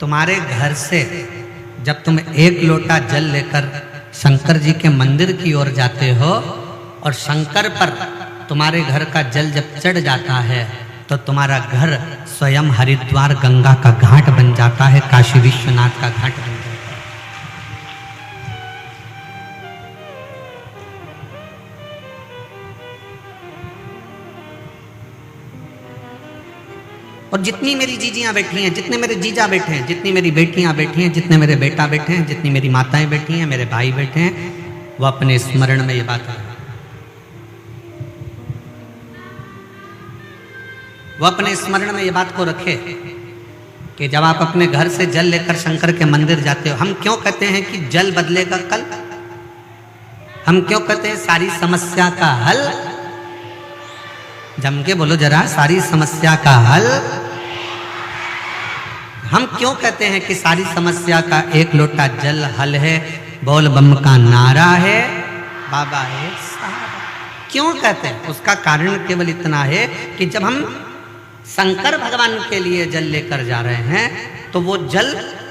तुम्हारे घर से जब तुम एक लोटा जल लेकर शंकर जी के मंदिर की ओर जाते हो और शंकर पर तुम्हारे घर का जल जब चढ़ जाता है तो तुम्हारा घर स्वयं हरिद्वार गंगा का घाट बन जाता है, काशी विश्वनाथ का घाट बन जाता है। और जितनी मेरी जीजियां बैठी हैं, जितने मेरे जीजा बैठे हैं, जितनी मेरी बेटियां बैठी हैं, जितने मेरे बेटा बैठे हैं, जितनी मेरी माताएं बैठी हैं, मेरे भाई बैठे हैं, वो अपने स्मरण में ये बात है, वो अपने स्मरण में ये बात को रखे कि जब आप अपने घर से जल लेकर शंकर के मंदिर जाते हो, हम क्यों कहते हैं कि जल बदलेगा कल? हम क्यों कहते हैं सारी समस्या का हल? जम के बोलो जरा, सारी समस्या का हल। हम क्यों कहते हैं कि सारी समस्या का एक लोटा जल हल है? बोल बम का नारा है, बाबा है सहारा। क्यों कहते हैं? उसका कारण केवल इतना है कि जब हम शंकर भगवान के लिए जल लेकर जा रहे हैं तो वो जल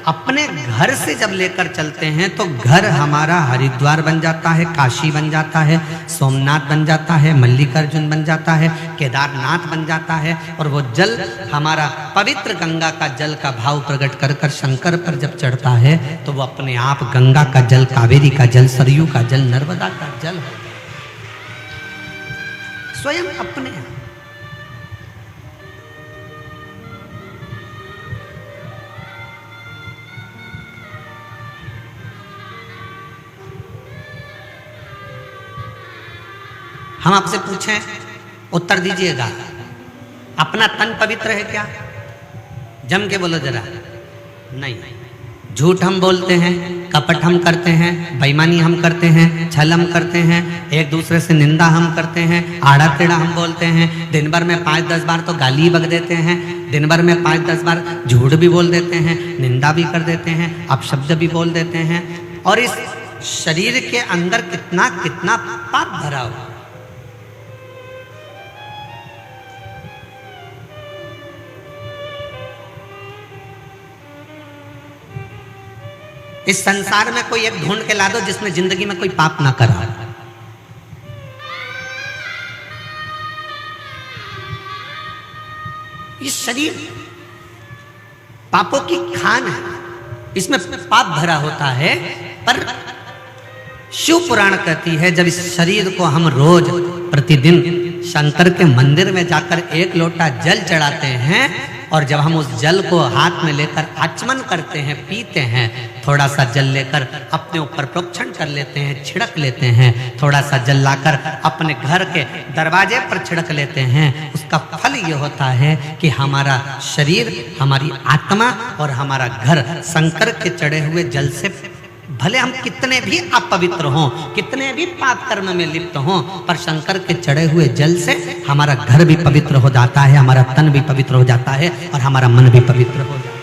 अपने घर से जब लेकर चलते हैं तो घर हमारा हरिद्वार बन जाता है, काशी बन जाता है, सोमनाथ बन जाता है, मल्लिकार्जुन बन जाता है, केदारनाथ बन जाता है। और वो जल हमारा पवित्र गंगा का जल का भाव प्रकट कर कर शंकर पर जब चढ़ता है तो वो अपने आप गंगा का जल, कावेरी का जल, सरयू का जल, नर्मदा का जल हो स्वयं अपने आप। हम आपसे पूछें, उत्तर दीजिएगा, अपना तन पवित्र है क्या? जम के बोलो जरा। नहीं। झूठ हम बोलते हैं, कपट हम करते हैं, बेईमानी हम करते हैं, छल हम करते हैं, एक दूसरे से निंदा हम करते हैं, आड़ा टेढ़ा हम बोलते हैं, दिन भर में 5-10 बार तो गाली बक देते हैं, दिन भर में 5-10 बार झूठ भी बोल देते हैं, निंदा भी कर देते हैं, अपशब्द भी बोल देते हैं। और इस शरीर के अंदर कितना कितना पाप भरा हुआ। इस संसार में कोई एक ढूंढ के ला दो जिसने जिंदगी में कोई पाप ना करा। ये शरीर पापों की खान है, इसमें पाप भरा होता है। पर शिव पुराण कहती है जब इस शरीर को हम रोज प्रतिदिन शंकर के मंदिर में जाकर एक लोटा जल चढ़ाते हैं और जब हम उस जल को हाथ में लेकर आचमन करते हैं, पीते हैं, थोड़ा सा जल लेकर अपने ऊपर प्रोक्षण कर लेते हैं, छिड़क लेते हैं, थोड़ा सा जल लाकर अपने घर के दरवाजे पर छिड़क लेते हैं, उसका फल ये होता है कि हमारा शरीर, हमारी आत्मा और हमारा घर शंकर के चढ़े हुए जल से, भले हम कितने भी अपवित्र हों, कितने भी पाप कर्म में लिप्त हों, पर शंकर के चढ़े हुए जल से हमारा घर भी पवित्र हो जाता है, हमारा तन भी पवित्र हो जाता है और हमारा मन भी पवित्र हो जाता है।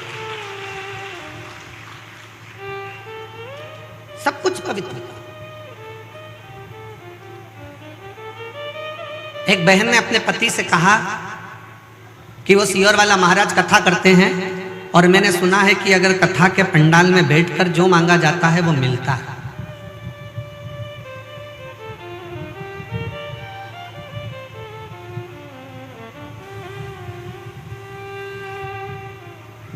सब कुछ पवित्र। एक बहन ने अपने पति से कहा कि वो सियोर वाला महाराज कथा करते हैं और मैंने सुना है कि अगर कथा के पंडाल में बैठकर जो मांगा जाता है वो मिलता है।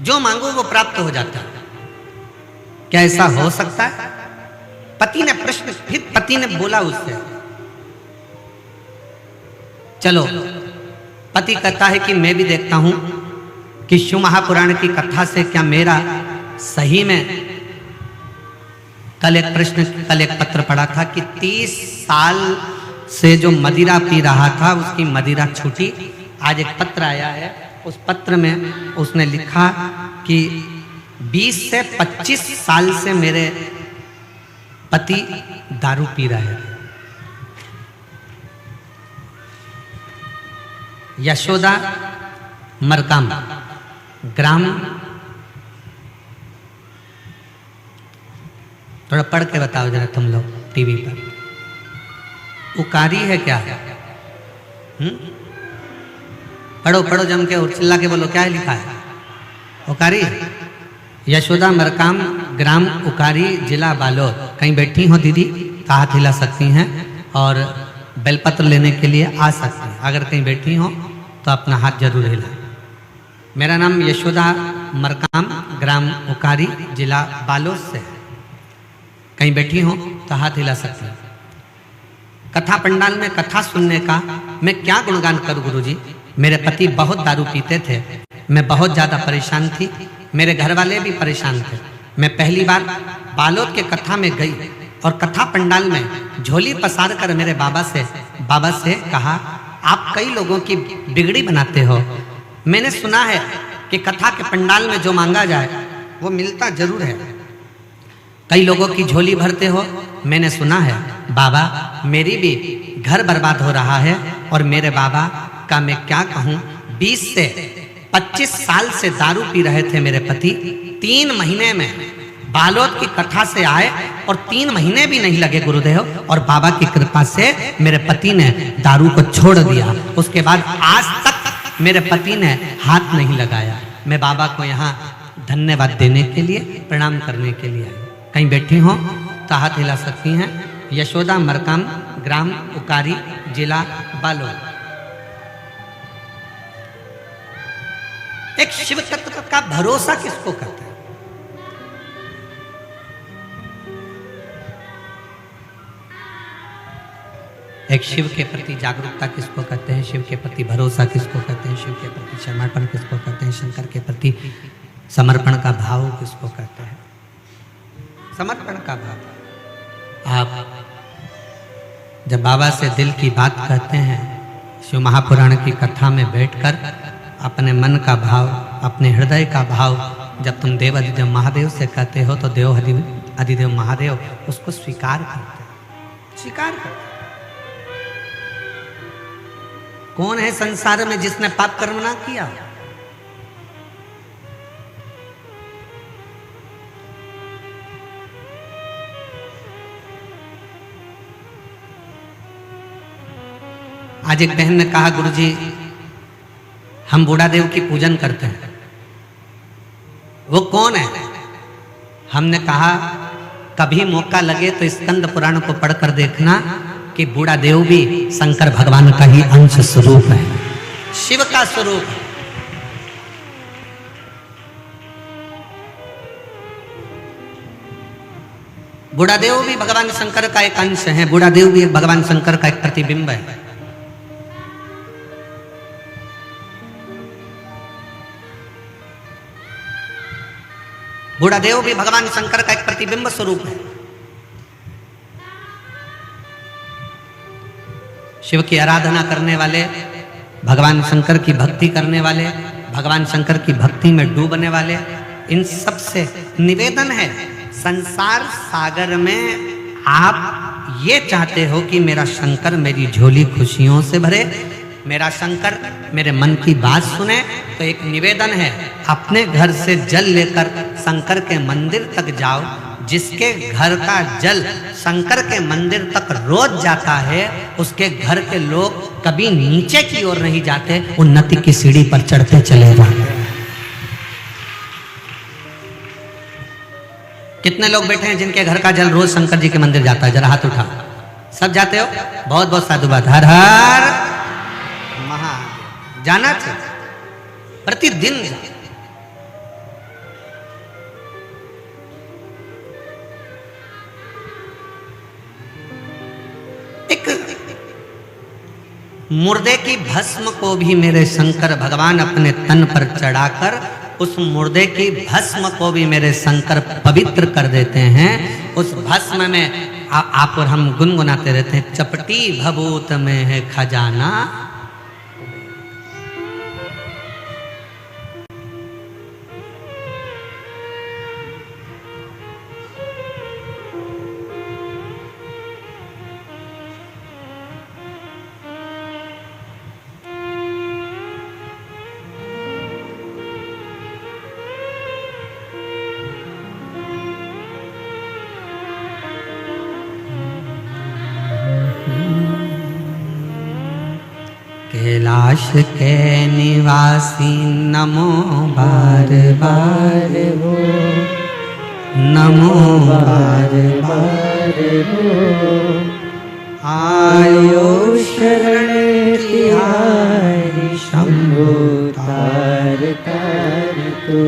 जो मांगो वो प्राप्त हो जाता है। क्या ऐसा हो सकता है? पति ने प्रश्न, फिर पति ने बोला उससे, चलो। पति कहता है कि मैं भी देखता हूं कि शिव महापुराण की कथा से क्या मेरा सही में, कल एक पत्र पढ़ा था कि 30 साल से जो मदिरा पी रहा था उसकी मदिरा छूटी। आज एक पत्र आया है, उस पत्र में उसने लिखा कि 20 से 25 साल से मेरे पति दारू पी रहे हैं। यशोदा मरकाम ग्राम, थोड़ा पढ़ के बताओ जरा तुम लोग टीवी पर। उकारी है क्या? पढ़ो पढ़ो जम के और चिल्ला के बोलो, क्या है लिखा है? उकारी यशोदा मरकाम, ग्राम उकारी, जिला बालोद। कहीं बैठी हो दीदी तो हाथ हिला सकती हैं और बेलपत्र लेने के लिए आ सकती हैं। अगर कहीं बैठी हो तो अपना हाथ जरूर हिलाएं। मेरा नाम यशोदा मरकाम, ग्राम उकारी, जिला बालोद से है। कहीं बैठी हो तो हाथ हिला सकती हैं। कथा पंडाल में कथा सुनने का मैं क्या गुणगान करूं गुरुजी। मेरे पति बहुत दारू पीते थे, मैं बहुत ज़्यादा परेशान थी, मेरे घर वाले भी परेशान थे। मैं पहली बार बालोद के कथा में गई और कथा पंडाल में झोली पसार कर मेरे बाबा से कहा, आप कई लोगों की बिगड़ी बनाते हो। मैंने सुना है कि कथा के पंडाल में जो मांगा जाए वो मिलता जरूर है। कई लोगों की झोली भरते हो, मैंने सुना है। बाबा, मेरी भी घर बर्बाद हो रहा है और मेरे बाबा का मैं क्या कहूँ, 20 से 25 साल से दारू पी रहे थे मेरे पति। 3 महीने में बालोद की कथा से आए और 3 महीने भी नहीं लगे गुरुदेव, और बाबा की कृपा से मेरे पति ने दारू को छोड़ दिया। उसके बाद आज तक मेरे पति ने हाथ नहीं लगाया। मैं बाबा को यहाँ धन्यवाद देने के लिए, प्रणाम करने के लिए आई। कहीं बैठी हो तो हाथ हिला सकती हैं। यशोदा मरकाम, ग्राम उकारी, जिला बालोद। एक शिव तत्व का भरोसा किसको कहते हैं? एक शिव के प्रति जागरूकता किसको कहते हैं? शिव के प्रति भरोसा किसको कहते हैं? शिव के प्रति समर्पण किसको कहते हैं? शंकर के प्रति समर्पण का भाव किसको कहते हैं? समर्पण का भाव। आप जब बाबा से दिल की बात कहते हैं, शिव महापुराण की कथा में बैठकर अपने मन का भाव, अपने हृदय का भाव जब तुम देव अधिदेव महादेव से कहते हो तो देव अधिदेव महादेव उसको स्वीकार करते हैं, स्वीकार करते हैं। कौन है संसार में जिसने पाप कर्म ना किया? आज एक बहन ने कहा, गुरुजी हम बूढ़ा देव की पूजन करते हैं, वो कौन है? हमने कहा कभी मौका लगे तो स्कंद पुराण को पढ़कर देखना कि बूढ़ा देव भी शंकर भगवान का ही अंश स्वरूप है, शिव का स्वरूप है। बूढ़ा देव भी भगवान शंकर का एक अंश है, बूढ़ा देव भी भगवान शंकर का एक प्रतिबिंब है। बूढ़ा देव भी भगवान शंकर का एक प्रतिबिंब स्वरूप है। शिव की आराधना करने वाले, भगवान शंकर की भक्ति करने वाले, भगवान शंकर की भक्ति में डूबने वाले, इन सब से निवेदन है, संसार सागर में आप ये चाहते हो कि मेरा शंकर मेरी झोली खुशियों से भरे, मेरा शंकर मेरे मन की बात सुने, तो एक निवेदन है, अपने घर से जल लेकर शंकर के मंदिर तक जाओ। जिसके घर का जल शंकर के मंदिर तक रोज जाता है, उसके घर के लोग कभी नीचे की ओर नहीं जाते, उन्नति की सीढ़ी पर चढ़ते चले जाते हैं। कितने लोग बैठे हैं जिनके घर का जल रोज शंकर जी के मंदिर जाता है? जरा हाथ उठा। सब जाते हो? बहुत बहुत साधुवाद। हर हर महादेव। जाना चाहिए, प्रतिदिन। एक मुर्दे की भस्म को भी मेरे शंकर भगवान अपने तन पर चढ़ाकर उस मुर्दे की भस्म को भी मेरे शंकर पवित्र कर देते हैं। उस भस्म में आप और हम गुनगुनाते रहते हैं, चपटी भभूत में है खजाना। कैलाश के निवासी नमो बार बार हो। नमो बार बार हो आयो शरण तिहारी शंभु तार तार तो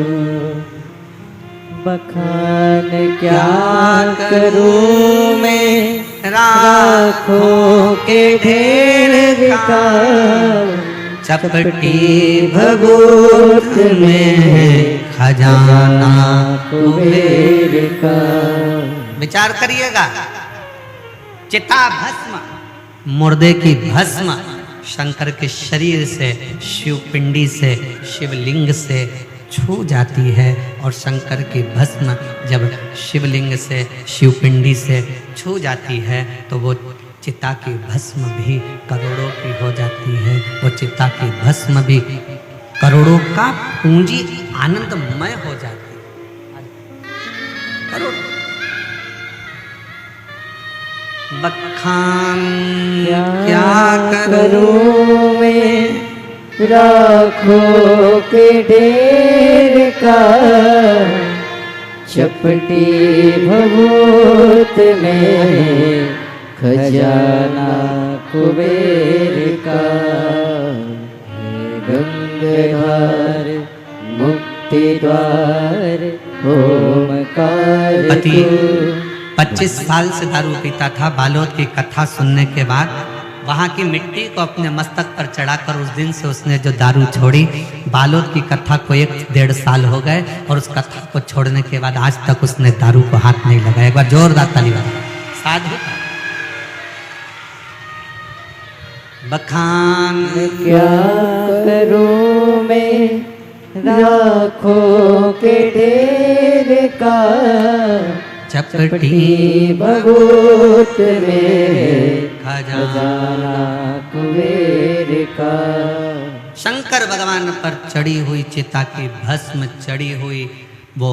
बखान क्या करूं मैं राखों के ढेर का चपटी भगोत में खजाना कुबेर का। विचार करिएगा, चिता भस्म, मुर्दे की भस्म शंकर के शरीर से, शिव पिंडी से, शिवलिंग से छू जाती है और शंकर की भस्म जब शिवलिंग से, शिवपिंडी से छू जाती है तो वो चिता की भस्म भी करोड़ों की हो जाती है। वो चिता की भस्म भी करोड़ों का पूंजी आनंदमय हो जाती है। करोड़ों बखान क्या करूं मैं राखों के ढेर का चपटी भभूत में खजाना कुबेर का। गंगाधर मुक्ति द्वार ओमकार 25 साल से दारू पीता था। बालोद की कथा सुनने के बाद वहाँ की मिट्टी को अपने मस्तक पर चढ़ाकर उस दिन से उसने जो दारू छोड़ी। बालोद की कथा को 1-1.5 साल हो गए और उस कथा को छोड़ने के बाद आज तक उसने दारू को हाथ नहीं लगाया। एक बार जोरदार ताली बजाओ। साधु बखान क्या करूं मैं राखों के ढेर का चपटी भभूत में खजाना कुबेर का। शंकर भगवान पर चढ़ी हुई चिता की भस्म, चढ़ी हुई वो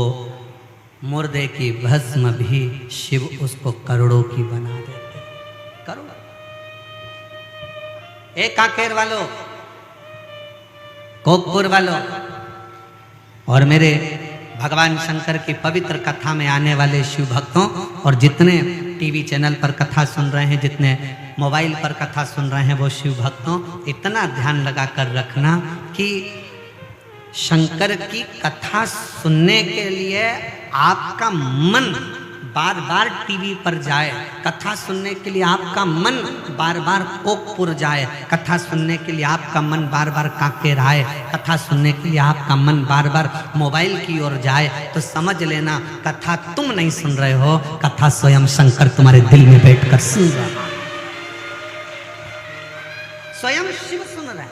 मुर्दे की भस्म भी शिव उसको करोड़ों की बना देते। करोड़ एक कांकेर वालों, कोकपुर वालों और मेरे भगवान शंकर की पवित्र कथा में आने वाले शिव भक्तों और जितने टीवी चैनल पर कथा सुन रहे हैं, जितने मोबाइल पर कथा सुन रहे हैं, वो शिव भक्तों इतना ध्यान लगा कर रखना कि शंकर की कथा सुनने के लिए आपका मन बार बार टीवी पर जाए, कथा सुनने के लिए आपका मन बार बार कोकपुर जाए, कथा सुनने के लिए आपका मन बार बार कांकेर आए, कथा सुनने के लिए आपका मन बार बार मोबाइल की ओर जाए, तो समझ लेना कथा तुम नहीं सुन रहे हो, कथा स्वयं शंकर तुम्हारे दिल में बैठकर सुन रहा है। स्वयं शिव सुन रहा है।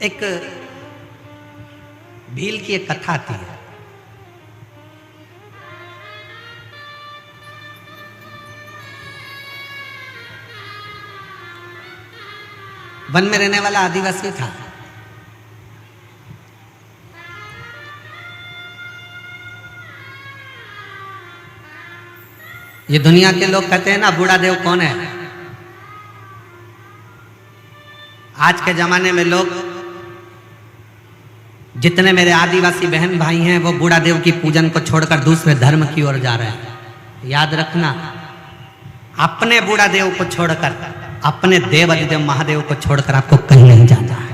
एक भील की एक कथा थी। वन में रहने वाला आदिवासी था। ये दुनिया के लोग कहते हैं ना बूढ़ा देव कौन है। आज के जमाने में लोग, जितने मेरे आदिवासी बहन भाई हैं, वो बूढ़ा देव की पूजन को छोड़कर दूसरे धर्म की ओर जा रहे हैं। याद रखना, अपने बूढ़ा देव को छोड़कर, अपने देव अधिदेव महादेव को छोड़कर आपको कहीं नहीं जाना है।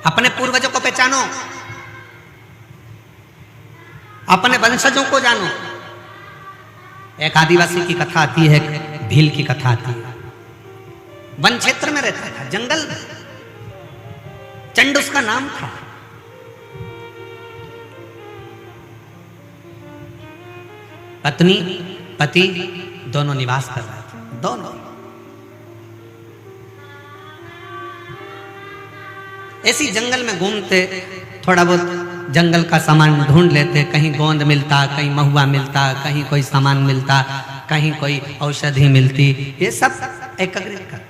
अपने पूर्वजों को पहचानो, अपने वंशजों को जानो। एक आदिवासी की कथा आती है, एक भील की कथा आती है। वन क्षेत्र में रहता था, जंगल में। चंड उसका नाम था। पत्नी पति दोनों निवास कर रहे थे, दोनों। ऐसी जंगल में घूमते, थोड़ा बहुत जंगल का सामान ढूंढ लेते। कहीं गोंद मिलता, कहीं महुआ मिलता, कहीं कोई सामान मिलता, कहीं कोई औषधि मिलती, ये सब एकत्रित करता है।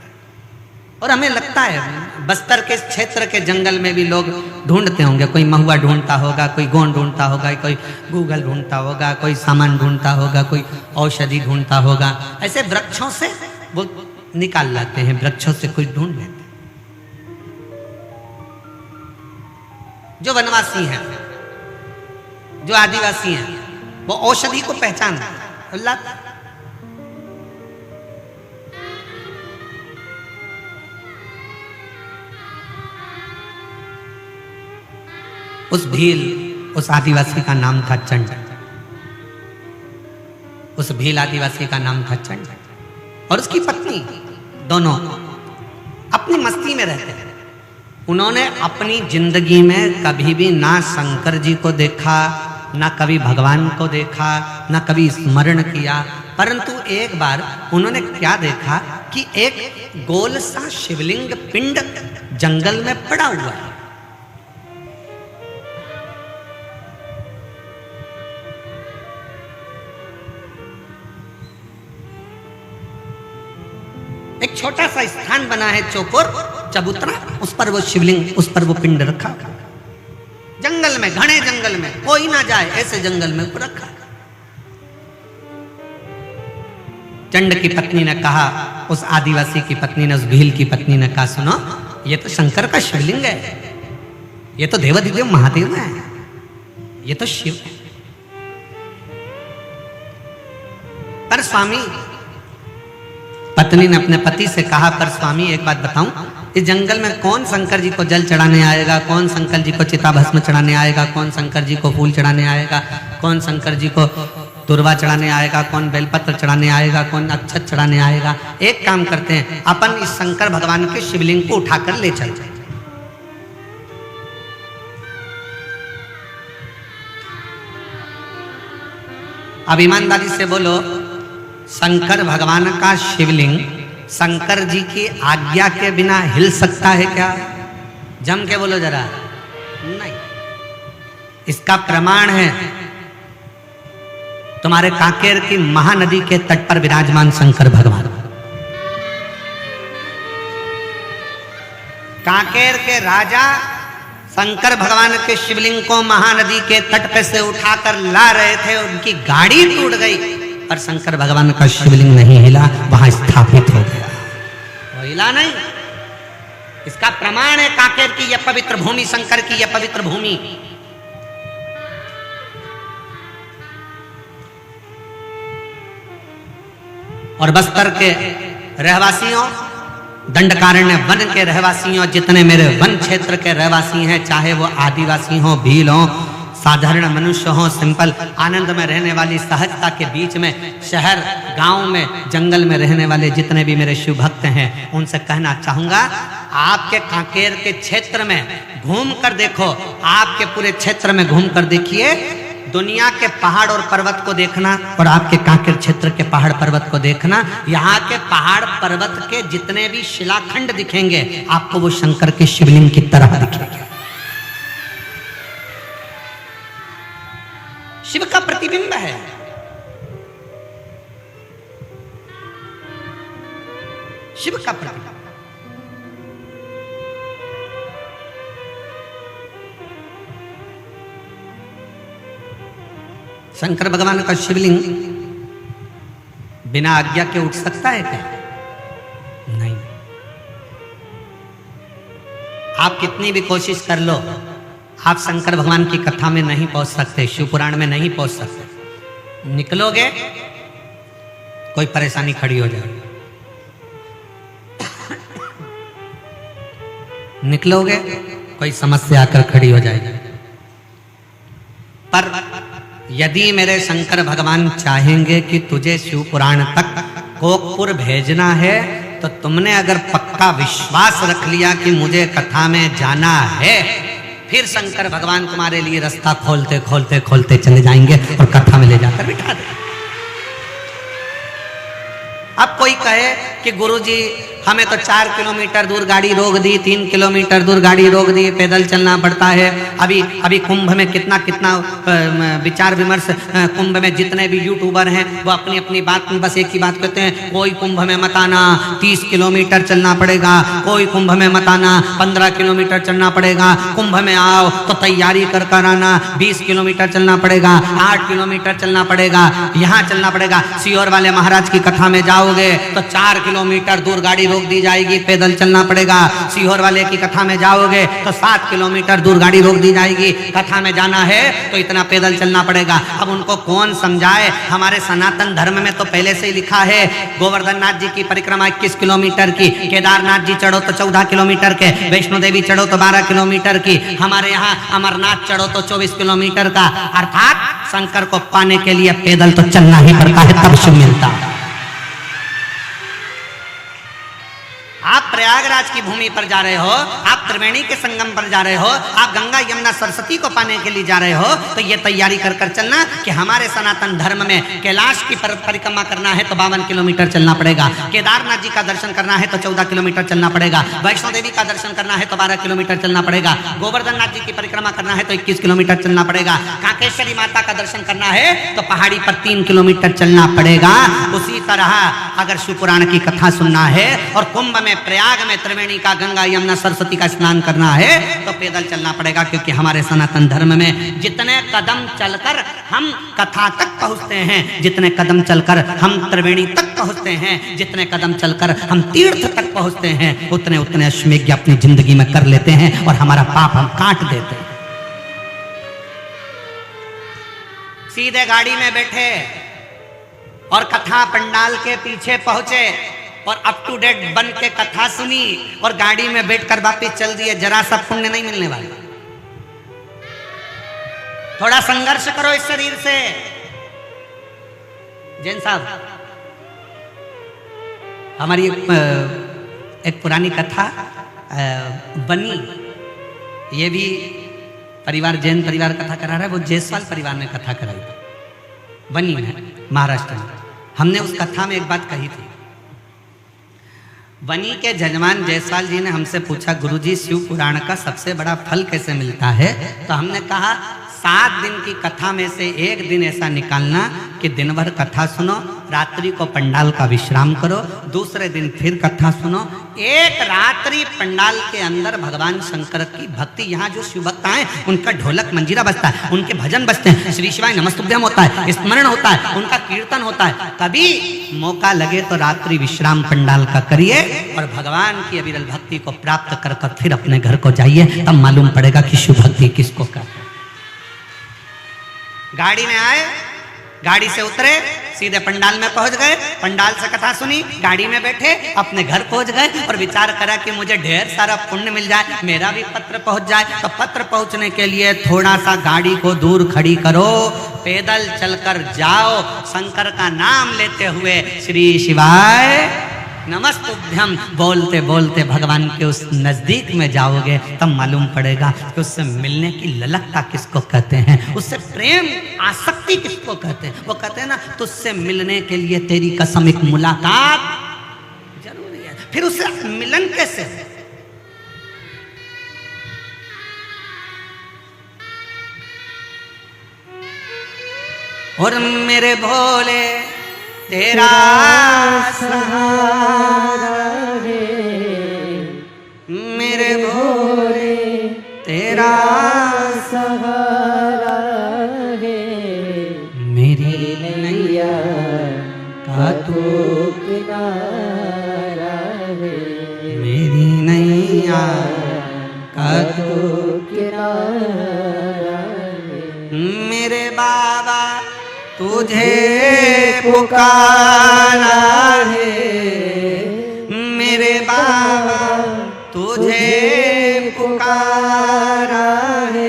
और हमें लगता है बस्तर के क्षेत्र के जंगल में भी लोग ढूंढते होंगे, कोई महुआ ढूंढता होगा, कोई गोंद ढूंढता होगा, कोई गूगल ढूंढता होगा, कोई सामान ढूंढता होगा, कोई औषधि ढूंढता होगा। ऐसे वृक्षों से वो निकाल लाते हैं, वृक्षों से कुछ ढूंढ लेते हैं। जो वनवासी हैं, जो आदिवासी हैं, वो औषधि को पहचानते हैं। अल्लाह उस भील, उस आदिवासी का नाम था चंड। उस भील आदिवासी का नाम था चंड और उसकी पत्नी, दोनों अपनी मस्ती में रहते हैं। उन्होंने अपनी जिंदगी में कभी भी ना शंकर जी को देखा, ना कभी भगवान को देखा, ना कभी स्मरण किया। परंतु एक बार उन्होंने क्या देखा कि एक गोल सा शिवलिंग पिंड जंगल में पड़ा हुआ है। एक छोटा सा स्थान बना है, चौकोर चबूतरा, उस पर वो शिवलिंग, उस पर वो पिंड रखा। जंगल में, घने जंगल में, कोई ना जाए ऐसे जंगल में वो रखा। चंड की पत्नी ने कहा, उस आदिवासी की पत्नी ने, उस भील की पत्नी ने कहा, सुनो, ये तो शंकर का शिवलिंग है, ये तो देवाधिदेव महादेव है, ये तो शिव है। पर स्वामी, पत्नी ने अपने पति से कहा, पर स्वामी एक बात बताऊं, इस जंगल में कौन शंकर जी को जल चढ़ाने आएगा, कौन शंकर जी को चिता भस्म चढ़ाने आएगा, कौन शंकर जी को फूल चढ़ाने आएगा, कौन शंकर जी को दुर्वा चढ़ाने आएगा, कौन बेलपत्र चढ़ाने आएगा, कौन अक्षत चढ़ाने आएगा। एक काम करते हैं, अपन इस शंकर भगवान के शिवलिंग को उठाकर ले चलते। अब ईमानदारी से बोलो, शंकर भगवान का शिवलिंग शंकर जी की आज्ञा के बिना हिल सकता है क्या? जम के बोलो जरा। नहीं। इसका प्रमाण है तुम्हारे कांकेर की महानदी के तट पर विराजमान शंकर भगवान। कांकेर के राजा शंकर भगवान के शिवलिंग को महानदी के तट पे से उठाकर ला रहे थे, उनकी गाड़ी टूट गई, पर शंकर भगवान का शिवलिंग नहीं हिला, वहां स्थापित हो गया, वो हिला नहीं। इसका प्रमाण है कांकेर की यह पवित्र भूमि, शंकर की यह पवित्र भूमि। और बस्तर के रहवासियों, दंडकारण्य वन के रहवासियों, जितने मेरे वन क्षेत्र के रहवासी हैं, चाहे वो आदिवासी हो, भील हो, साधारण मनुष्य हो, सिंपल आनंद में रहने वाली सहजता के बीच में, शहर गांव में, जंगल में रहने वाले जितने भी मेरे शिव भक्त हैं, उनसे कहना चाहूंगा, आपके कांकेर के क्षेत्र में घूम कर देखो, आपके पूरे क्षेत्र में घूम कर देखिए, दुनिया के पहाड़ और पर्वत को देखना और आपके कांकेर क्षेत्र के पहाड़ पर्वत को देखना, यहाँ के पहाड़ पर्वत के जितने भी शिलाखंड दिखेंगे, आपको वो शंकर के शिवलिंग की तरह दिखेंगे। शिव का प्रतिबिंब है। शिव का प्रतिबिंब। शंकर भगवान का शिवलिंग बिना आज्ञा के उठ सकता है क्या? नहीं। आप कितनी भी कोशिश कर लो, आप शंकर भगवान की कथा में नहीं पहुंच सकते, शिव पुराण में नहीं पहुंच सकते। निकलोगे कोई परेशानी खड़ी हो जाएगी, निकलोगे कोई समस्या आकर खड़ी हो जाएगी। पर यदि मेरे शंकर भगवान चाहेंगे कि तुझे शिव पुराण तक कोकपुर भेजना है, तो तुमने अगर पक्का विश्वास रख लिया कि मुझे कथा में जाना है, फिर शंकर भगवान तुम्हारे लिए रास्ता खोलते खोलते खोलते चले जाएंगे और कथा में ले जाकर बिठा दे। अब कोई कहे कि गुरुजी हमें तो 4 किलोमीटर दूर गाड़ी रोक दी, 3 किलोमीटर दूर गाड़ी रोक दी, पैदल चलना पड़ता है। अभी कुंभ में कितना विचार विमर्श, कुंभ में जितने भी यूट्यूबर हैं वो अपनी अपनी बात में बस एक ही बात कहते हैं, कोई कुंभ में मत आना, 30 किलोमीटर चलना पड़ेगा, कोई कुंभ में मत आना, 15 किलोमीटर चलना पड़ेगा, कुंभ में आओ तो तैयारी कर कर आना, 20 किलोमीटर चलना पड़ेगा, 8 किलोमीटर चलना पड़ेगा, यहाँ चलना पड़ेगा। सीहोर वाले महाराज की कथा में जाओगे तो 4 किलोमीटर दूर गाड़ी रोक दी जाएगी, पैदल चलना पड़ेगा। सीहोर वाले की कथा में जाओगे तो 7 किलोमीटर दूर गाड़ी रोक दी जाएगी, कथा में जाना है तो इतना पैदल चलना पड़ेगा। अब उनको कौन समझाए? हमारे सनातन धर्म में तो पहले से ही लिखा है, गोवर्धन नाथ जी की परिक्रमा 21 किलोमीटर की, केदारनाथ जी चढ़ो तो 14 किलोमीटर के, वैष्णो देवी चढ़ो तो 12 किलोमीटर की, हमारे यहाँ अमरनाथ चढ़ो तो 24 किलोमीटर का। अर्थात शंकर को पाने के लिए पैदल तो चलना ही पड़ता है, तब शुभ मिलता। आप प्रयागराज की भूमि पर जा रहे हो, आप त्रिवेणी के संगम पर जा रहे हो, आप गंगा यमुना सरस्वती को पाने के लिए जा रहे हो, तो ये तैयारी कर कर चलना कि हमारे सनातन धर्म में कैलाश की परिक्रमा करना है तो 52 किलोमीटर चलना पड़ेगा, केदारनाथ जी का दर्शन करना है तो 14 किलोमीटर चलना पड़ेगा, वैष्णो देवी का दर्शन करना है तो 12 किलोमीटर चलना पड़ेगा, गोवर्धन नाथ जी की परिक्रमा करना है तो 21 किलोमीटर चलना पड़ेगा, कांकेश्वरी माता का दर्शन करना है तो पहाड़ी पर 3 किलोमीटर चलना पड़ेगा। उसी तरह अगर शिवपुराण की कथा सुनना है और कुंभ में, प्रयाग में, त्रिवेणी का, गंगा यमुना सरस्वती का स्नान करना है तो पैदल चलना पड़ेगा, क्योंकि हमारे सनातन धर्म में जितने कदम चलकर हम कथा तक पहुंचते हैं, जितने कदम चलकर हम त्रिवेणी तक पहुंचते हैं, जितने कदम चलकर हम तीर्थ तक पहुंचते हैं, उतने उतने अश्वमेध अपनी जिंदगी में कर लेते हैं और हमारा पाप हम काट देते हैं। सीधे गाड़ी में बैठे और कथा पंडाल के पीछे पहुंचे और अप टू डेट बन के कथा सुनी और गाड़ी में बैठकर वापिस चल दिए, जरा सा पुण्य नहीं मिलने वाला। थोड़ा संघर्ष करो इस शरीर से। जैन साहब, हमारी एक पुरानी कथा बनी, ये भी परिवार, जैन परिवार कथा करा रहा है, वो जायसवाल परिवार ने कथा कराई बनी में, महाराष्ट्र में। हमने उस कथा में एक बात कही थी। बनी के जजमान जायसवाल जी ने हमसे पूछा, गुरुजी शिव पुराण का सबसे बड़ा फल कैसे मिलता है? तो हमने कहा 7 दिन की कथा में से एक दिन ऐसा निकालना कि दिन भर कथा सुनो, रात्रि को पंडाल का विश्राम करो, दूसरे दिन फिर कथा सुनो, एक रात्रि पंडाल के अंदर भगवान शंकर की भक्ति, यहाँ जो शिव भक्त हैं उनका ढोलक मंजीरा बजता है, उनके भजन बजते हैं, श्री शिवाय नमस्तुभ्यम होता है, स्मरण होता है, उनका कीर्तन होता है। कभी मौका लगे तो रात्रि विश्राम पंडाल का करिए और भगवान की अविरल भक्ति को प्राप्त कर कर फिर अपने घर को जाइए, तब मालूम पड़ेगा कि शिव भक्ति किसको कहते हैं। गाड़ी में आए, गाड़ी से उतरे, सीधे पंडाल में पहुंच गए, पंडाल से कथा सुनी, गाड़ी में बैठे, अपने घर पहुंच गए और विचार करा कि मुझे ढेर सारा पुण्य मिल जाए, मेरा भी पत्र पहुंच जाए। तो पत्र पहुंचने के लिए थोड़ा सा गाड़ी को दूर खड़ी करो, पैदल चलकर जाओ, शंकर का नाम लेते हुए श्री शिवाय नमस्तुभ्यम बोलते बोलते भगवान के उस नजदीक में जाओगे, तब मालूम पड़ेगा कि उससे मिलने की ललकता किसको कहते हैं, उससे प्रेम आसक्ति किसको कहते हैं। वो कहते हैं ना, तुझसे मिलने के लिए तेरी कसम एक मुलाकात जरूरी है। फिर उससे मिलन कैसे? और मेरे भोले तेरा सहारा है, मेरे भोले तेरा सहारा है, मेरी नैया का तू किनारा है, मेरी नैया का तू किनारा है, मेरे बाबा तुझे पुकारा है, मेरे बाबा तुझे पुकारा है,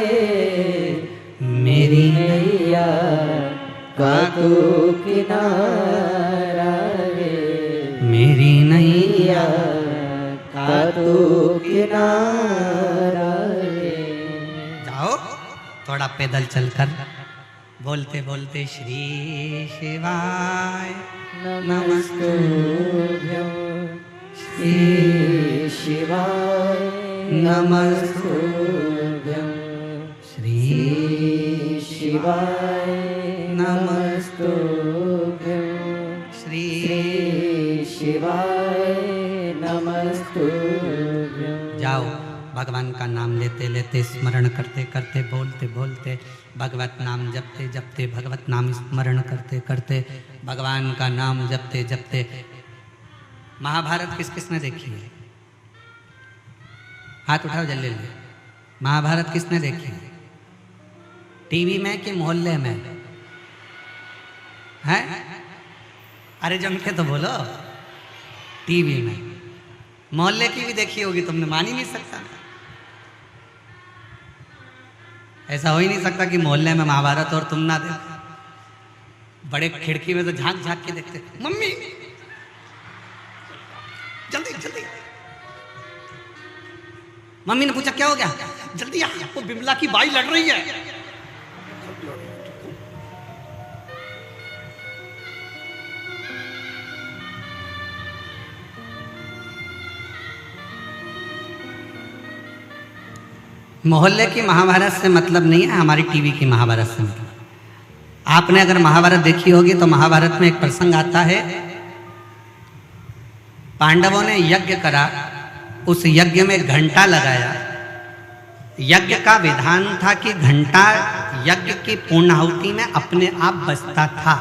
मेरी नैया का तू किनारा है, मेरी नैया का तू किनारा है। जाओ थोड़ा पैदल चलकर बोलते बोलते श्री शिवाय नमस्तुभ्यं श्री शिवाय नमस्तुभ्यं श्री शिवाय नमस्तुभ्यं श्री शिवाय नमस्तुभ्यं। जाओ, भगवान का नाम लेते लेते, स्मरण करते करते, बोलते बोलते, भगवत नाम जपते जपते, भगवत नाम स्मरण करते करते, भगवान का नाम जपते जपते। महाभारत किस किसने देखी है? हाथ उठाओ जल्दी जल्दी। महाभारत किसने देखी है? टीवी में कि मोहल्ले में है? अरे जम के तो बोलो। टीवी में। मोहल्ले की भी देखी होगी तुमने, मान ही नहीं सकता। ऐसा हो ही नहीं सकता कि मोहल्ले में महाभारत और तुम ना देखो। बड़े खिड़की में तो झांक झांक के देखते, मम्मी जल्दी जल्दी। मम्मी ने पूछा क्या हो गया? जल्दी आ, वो बिमला की बाई लड़ रही है। मोहल्ले की महाभारत से मतलब नहीं है, हमारी टीवी की महाभारत से मतलब। आपने अगर महाभारत देखी होगी तो महाभारत में एक प्रसंग आता है, पांडवों ने यज्ञ करा, उस यज्ञ में घंटा लगाया। यज्ञ का विधान था कि घंटा यज्ञ की पूर्णाहुति में अपने आप बजता था।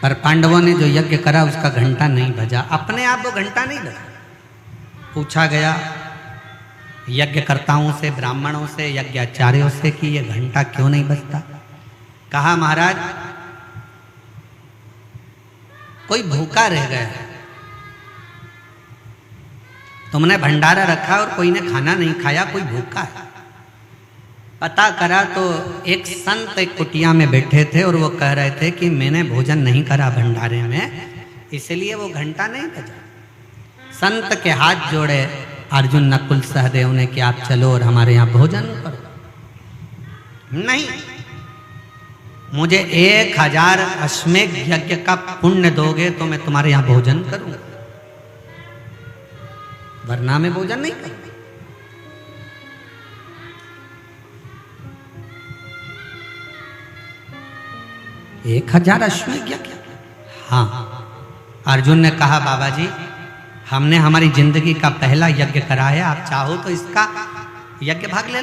पर पांडवों ने जो यज्ञ करा उसका घंटा नहीं बजा, अपने आप वो घंटा नहीं बजा। पूछा गया यज्ञकर्ताओं से, ब्राह्मणों से, यज्ञाचार्यों से कि ये घंटा क्यों नहीं बजता? कहा महाराज कोई भूखा रह गया, तुमने भंडारा रखा और कोई ने खाना नहीं खाया, कोई भूखा है। पता करा तो एक संत एक कुटिया में बैठे थे और वो कह रहे थे कि मैंने भोजन नहीं करा भंडारे में, इसलिए वो घंटा नहीं बजा। संत के हाथ जोड़े अर्जुन नकुल सहदेव ने कि आप चलो और हमारे यहाँ भोजन करो। नहीं, मुझे 1000 अश्वमेध यज्ञ का पुण्य दोगे तो मैं तुम्हारे यहाँ भोजन करूंगा, वरना मैं भोजन नहीं करूंगा। 1000 अश्वमेध यज्ञ? हाँ। अर्जुन ने कहा बाबा जी हमने हमारी जिंदगी का पहला यज्ञ करा है, आप चाहो तो इसका यज्ञ भाग ले।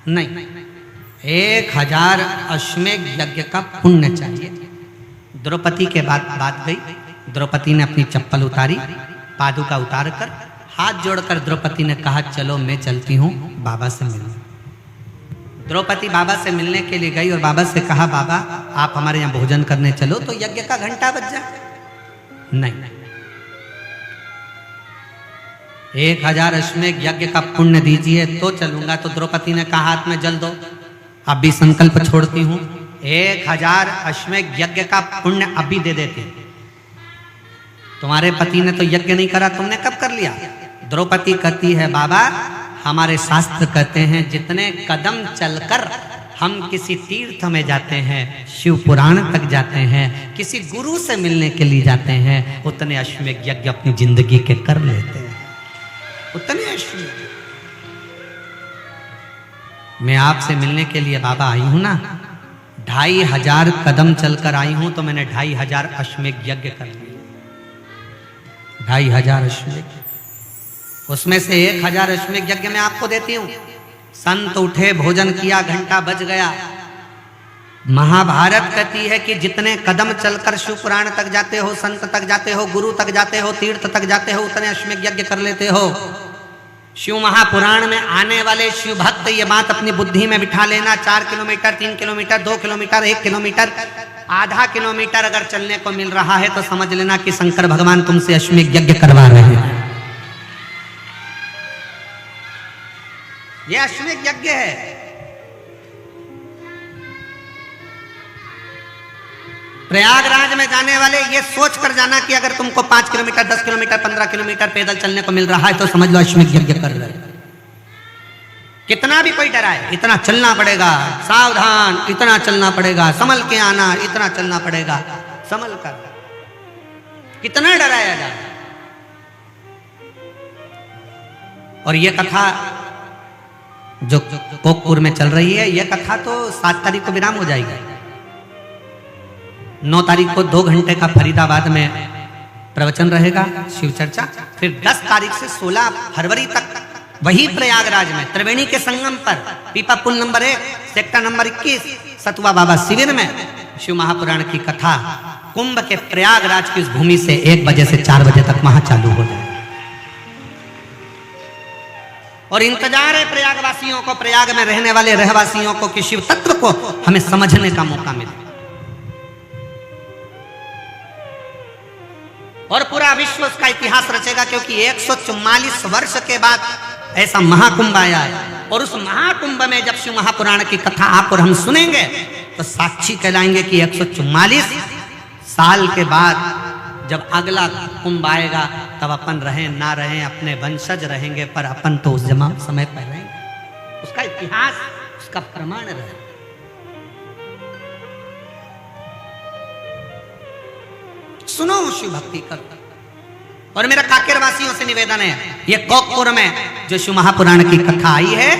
नहीं, 1000 अश्वमेध यज्ञ का पुण्य चाहिए। द्रौपदी के बाद बात गई। द्रौपदी ने अपनी चप्पल उतारी, पादुका उतार कर हाथ जोड़कर द्रौपदी ने कहा चलो मैं चलती हूँ बाबा से मिलने। द्रौपदी बाबा से मिलने के लिए गई और बाबा से कहा बाबा आप हमारे यहाँ भोजन करने चलो तो यज्ञ का घंटा बज जाए। नहीं, 1000 अश्वमेध यज्ञ का पुण्य दीजिए तो चलूंगा। तो द्रौपदी ने कहा हाथ में जल दो, अब भी संकल्प छोड़ती हूँ, 1000 अश्वमेध यज्ञ का पुण्य अभी दे देते। तुम्हारे पति ने तो यज्ञ नहीं करा, तुमने कब कर लिया? द्रौपदी कहती है बाबा हमारे शास्त्र कहते हैं जितने कदम चलकर हम किसी तीर्थ में जाते हैं, शिव पुराण तक जाते हैं, किसी गुरु से मिलने के लिए जाते हैं, उतने अश्वमेध यज्ञ अपनी जिंदगी के कर लेते हैं। उतने अश्वमेध। मैं आपसे मिलने के लिए बाबा आई हूं ना, 2500 कदम चलकर आई हूं तो मैंने 2500 अश्वमेध यज्ञ कर लिए। 2500 अश्वमेध, उसमें से 1000 अश्वमेध यज्ञ मैं आपको देती हूं। संत उठे, भोजन किया, घंटा बज गया। महाभारत कहती है कि जितने कदम चलकर शिव पुराण तक जाते हो, संत तक जाते हो, गुरु तक जाते हो, तीर्थ तक जाते हो, उतने अश्वमेध यज्ञ कर लेते हो। शिव महापुराण में आने वाले शिव भक्त ये बात अपनी बुद्धि में बिठा लेना, 4 किलोमीटर, 3 किलोमीटर, 2 किलोमीटर, 1 किलोमीटर, आधा किलोमीटर अगर चलने को मिल रहा है तो समझ लेना कि शंकर भगवान तुमसे अश्वमेध यज्ञ करवा रहे हैं। ये अश्वमेध यज्ञ है। प्रयागराज में जाने वाले ये सोच कर जाना कि अगर तुमको 5 किलोमीटर, 10 किलोमीटर, 15 किलोमीटर पैदल चलने को मिल रहा है तो समझ लो अश्वमेध यज्ञ कर रहे हैं। कितना भी कोई डराए, इतना चलना पड़ेगा, सावधान, इतना चलना पड़ेगा, संभल के आना, इतना चलना पड़ेगा, संभल कर, कितना डराया जाए। और ये कथा जो कोकपुर में चल रही है, ये कथा तो 7 तारीख को विराम हो जाएगी। 9 तारीख को 2 घंटे का फरीदाबाद में प्रवचन रहेगा, शिव चर्चा। फिर 10 तारीख से 16 फरवरी तक वही प्रयागराज में त्रिवेणी के संगम पर पीपा पुल नंबर 1 सेक्टर नंबर 21 सतुआ बाबा शिविर में शिव महापुराण की कथा कुंभ के प्रयागराज की उस भूमि से 1 बजे से 4 बजे तक वहां चालू हो जाए। और इंतजार है प्रयागवासियों को, प्रयाग में रहने वाले रहवासियों को, कि शिव तत्व को हमें समझने का मौका मिले। और पूरा विश्व उसका इतिहास रचेगा, क्योंकि 144 वर्ष के बाद ऐसा महाकुंभ आया है। और उस महाकुंभ में जब शिव महापुराण की कथा आप और हम सुनेंगे तो साक्षी कहलाएंगे कि 144 साल के बाद जब अगला कुंभ आएगा तब अपन रहें ना रहें, अपने वंशज रहेंगे, पर अपन तो उस समय पर रहेंगे। उसका इतिहास, उसका प्रमाण रहे। सुनो, शिव भक्ति करो। और मेरा काकेर वासियों से निवेदन है, ये कोकपुर में जो शिव महापुराण की कथा आई है,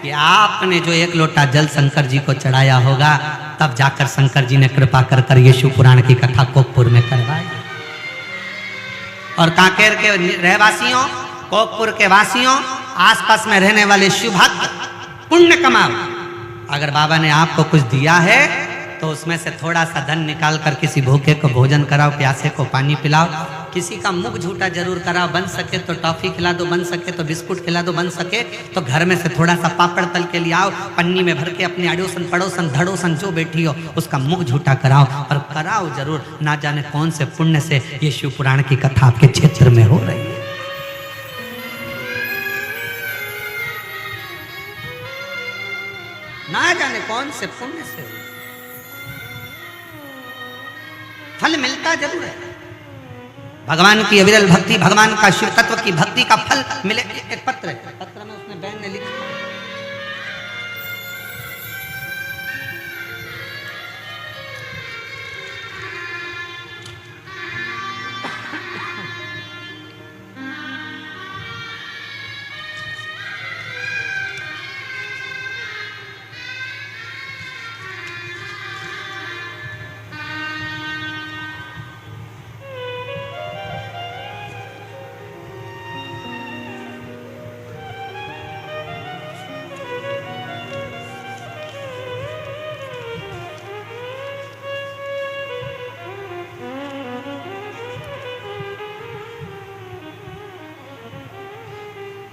कि आपने जो 1 लोटा जल शंकर जी को चढ़ाया होगा, तब जाकर शंकर जी ने कृपा कर कर ये शिव पुराण की कथा कोकपुर में करवाई। और काकेर के रहवासियों, कोकपुर के वासियों, आसपास में रहने वाले शिव भक्त पुण्य कमाओ। अगर बाबा ने आपको कुछ दिया है तो उसमें से थोड़ा सा धन निकाल कर किसी भूखे को भोजन कराओ, प्यासे को पानी पिलाओ, किसी का मुख झूठा जरूर कराओ, बन सके तो टॉफी खिला दो, बन सके तो बिस्कुट खिला दो, बन सके तो घर में से थोड़ा सा पापड़ तल के ले आओ, पन्नी में भर के अपने अड़ोसन पड़ोसन धड़ोसन जो बैठी हो उसका मुख झूठा कराओ, और कराओ जरूर। ना जाने कौन से पुण्य से ये शिव पुराण की कथा आपके क्षेत्र में हो रही है। ना जाने कौन से पुण्य से फल मिलता जरूर है। भगवान की अविरल भक्ति, भगवान का शिव तत्व की भक्ति का फल मिले। एक पत्र है, पत्र में उसने बहन ने लिखा,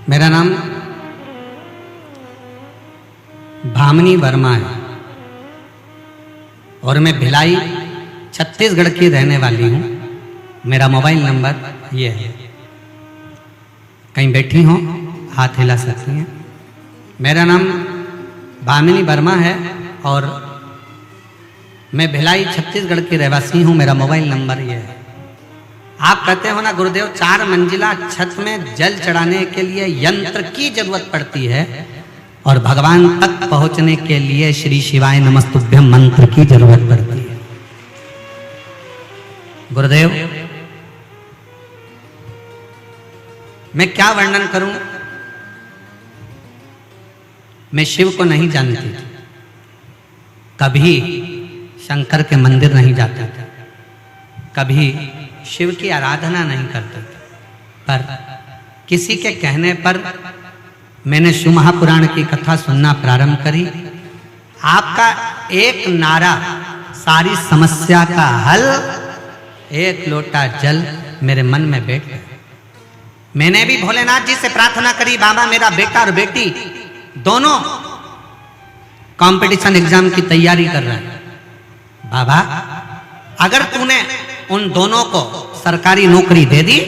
मेरा नाम भामिनी वर्मा है और मैं भिलाई छत्तीसगढ़ की रहने वाली हूँ। मेरा मोबाइल नंबर ये है, कहीं बैठी हो हाथ हिला सकती हैं। मेरा नाम भामिनी वर्मा है और मैं भिलाई छत्तीसगढ़ की रहवासी हूँ। मेरा मोबाइल नंबर ये है। आप कहते हो ना गुरुदेव 4 मंजिला छत में जल चढ़ाने के लिए यंत्र की जरूरत पड़ती है और भगवान तक पहुंचने के लिए श्री शिवाय नमस्तुभ्यम मंत्र की जरूरत पड़ती है। गुरुदेव मैं क्या वर्णन करूं, मैं शिव को नहीं जानती, कभी शंकर के मंदिर नहीं जाता था, कभी शिव की आराधना नहीं करते थे, पर किसी के कहने पर मैंने शिव महापुराण की कथा सुनना प्रारंभ करी। आपका एक नारा सारी समस्या का हल, 1 लोटा जल मेरे मन में बैठ गया। मैंने भी भोलेनाथ जी से प्रार्थना करी, बाबा मेरा बेटा और बेटी दोनों कंपटीशन एग्जाम की तैयारी कर रहे हैं, बाबा अगर तूने उन दोनों को सरकारी नौकरी दे दी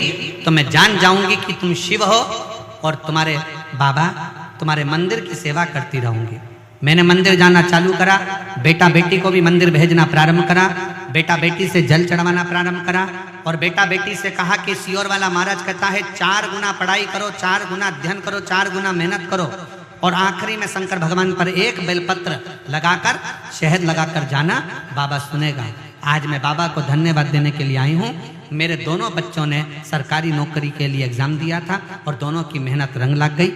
तो मैं जान जाऊंगी कि तुम शिव हो और तुम्हारे बाबा तुम्हारे मंदिर की सेवा करती रहूंगी। मैंने मंदिर जाना चालू करा, बेटा बेटी को भी मंदिर भेजना प्रारंभ करा, बेटा बेटी से जल चढ़वाना प्रारंभ करा और बेटा बेटी से कहा कि सियोर वाला महाराज कहता है 4 गुना पढ़ाई करो, 4 गुना अध्ययन करो, 4 गुना मेहनत करो, और आखिरी में शंकर भगवान पर एक बेलपत्र लगाकर शहद लगाकर जाना, बाबा सुनेगा। आज मैं बाबा को धन्यवाद देने के लिए आई हूँ। मेरे दोनों बच्चों ने सरकारी नौकरी के लिए एग्जाम दिया था और दोनों की मेहनत रंग लग गई,